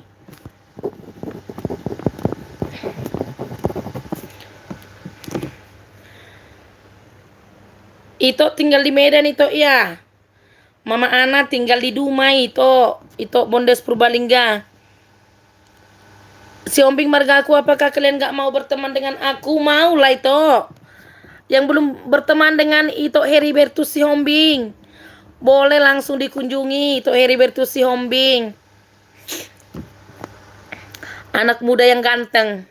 Itu tinggal di Medan itu ya. Mama Ana tinggal di Dumai itu Bondes Purbalingga. Si Ombing Margaku, apakah kalian gak mau berteman dengan aku? Mau lah itu. Yang belum berteman dengan itu Heribertus si Hombing, boleh langsung dikunjungi itu Heribertus si Hombing. Anak muda yang ganteng.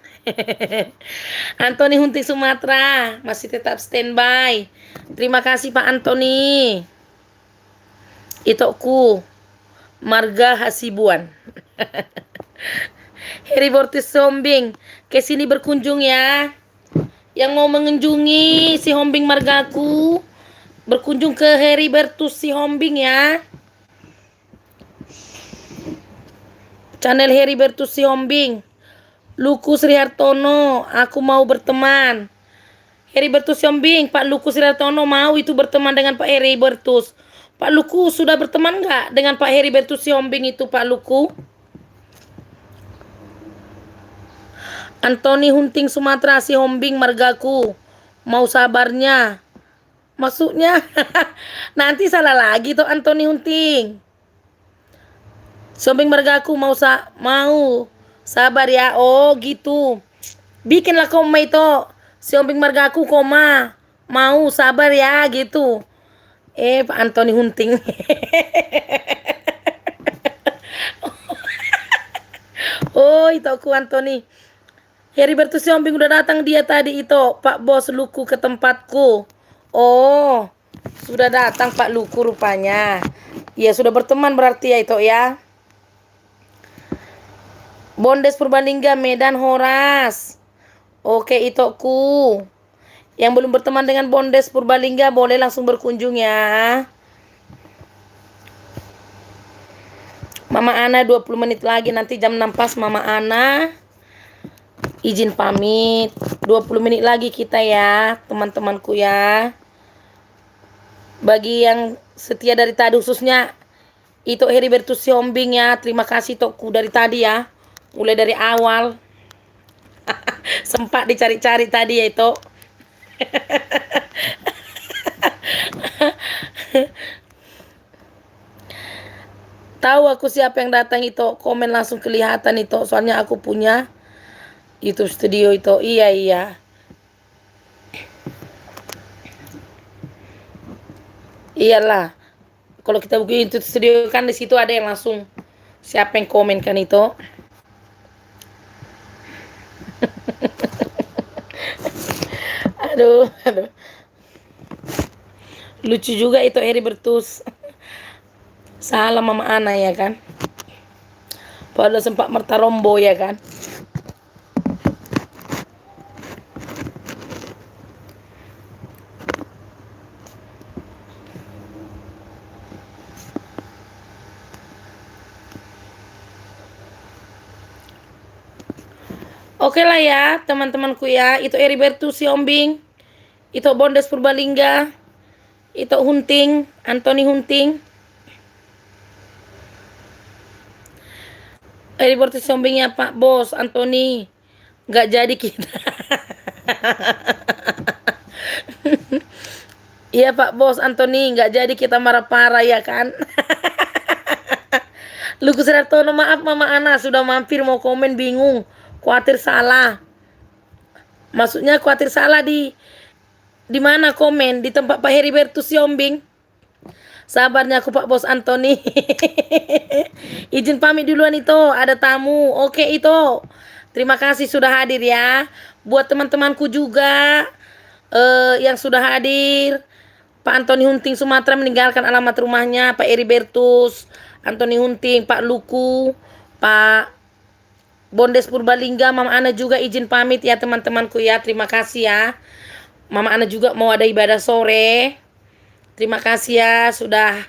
Antoni Hunting Sumatera masih tetap standby. Terima kasih Pak Antoni. Itoku Marga Hasibuan. Heribertus Hombing, ke sini berkunjung ya. Yang mau mengunjungi si Hombing Margaku, berkunjung ke Heribertus si Hombing ya. Channel Heribertus si Hombing. Luku Sri Hartono, aku mau berteman. Heribertus si Hombing, Pak Luku Sri Hartono mau itu berteman dengan Pak Heribertus. Pak Luku sudah berteman nggak dengan Pak Heribertus si Hombing itu, Pak Luku? Antoni Hunting Sumatera si Hombing Margaku, mau sabarnya. Maksudnya nanti salah lagi tuh Antoni Hunting. Si Hombing Margaku mau sabar ya. Oh gitu. Bikinlah koma itu. Si Hombing Margaku koma mau sabar ya gitu. Pak Antoni Hunting. Oh itu aku Antoni. Heribertus Hombing udah datang dia tadi itu, Pak Bos Luku ke tempatku. Oh, sudah datang Pak Luku rupanya. Ya sudah berteman berarti ya itu ya. Bondes Purbalingga Medan Horas. Oke itu ku. Yang belum berteman dengan Bondes Purbalingga boleh langsung berkunjung ya. Mama Ana 20 menit lagi, nanti jam 6 pas Mama Ana izin pamit. 20 menit lagi kita ya, teman-temanku ya. Bagi yang setia dari tadi, khususnya itu Heribertus Hombing ya. Terima kasih toku dari tadi ya. Mulai dari awal. Sempat dicari-cari tadi ya itu. Tahu aku siapa yang datang itu, komen langsung kelihatan itu. Soalnya aku punya itu studio itu. Iya. Iyalah. Kalau kita bikin itu studio kan di situ ada yang langsung siapa yang komen kan itu. aduh. Lucu juga itu Heribertus. Salah Mama Ana ya kan. Padahal sempat mertarombo ya kan. Oke lah ya teman-temanku ya. Itu Heribertus Hombing, itu Bondes Purbalingga, itu Hunting, Antoni Hunting. Heribertus Hombingnya Pak Bos Antoni, nggak jadi kita. Iya Pak Bos Antoni, nggak jadi kita marah-marah ya kan. Luku Seratono, maaf Mama Ana sudah mampir mau komen bingung. Khawatir salah. Maksudnya khawatir salah di mana komen? Di tempat Pak Heribertus Hombing. Sabarnya aku Pak Bos Antoni. Izin pamit duluan itu, ada tamu. Oke itu. Terima kasih sudah hadir ya. Buat teman-temanku juga yang sudah hadir. Pak Antoni Hunting Sumatera meninggalkan alamat rumahnya. Pak Heribertus, Antoni Hunting, Pak Luku, Pak Bondes Purbalingga, Mama Ana juga izin pamit ya teman-temanku ya. Terima kasih ya. Mama Ana juga mau ada ibadah sore. Terima kasih ya sudah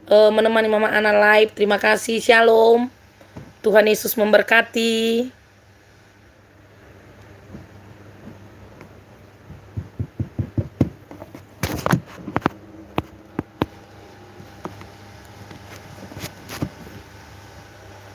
menemani Mama Ana live. Terima kasih. Shalom. Tuhan Yesus memberkati.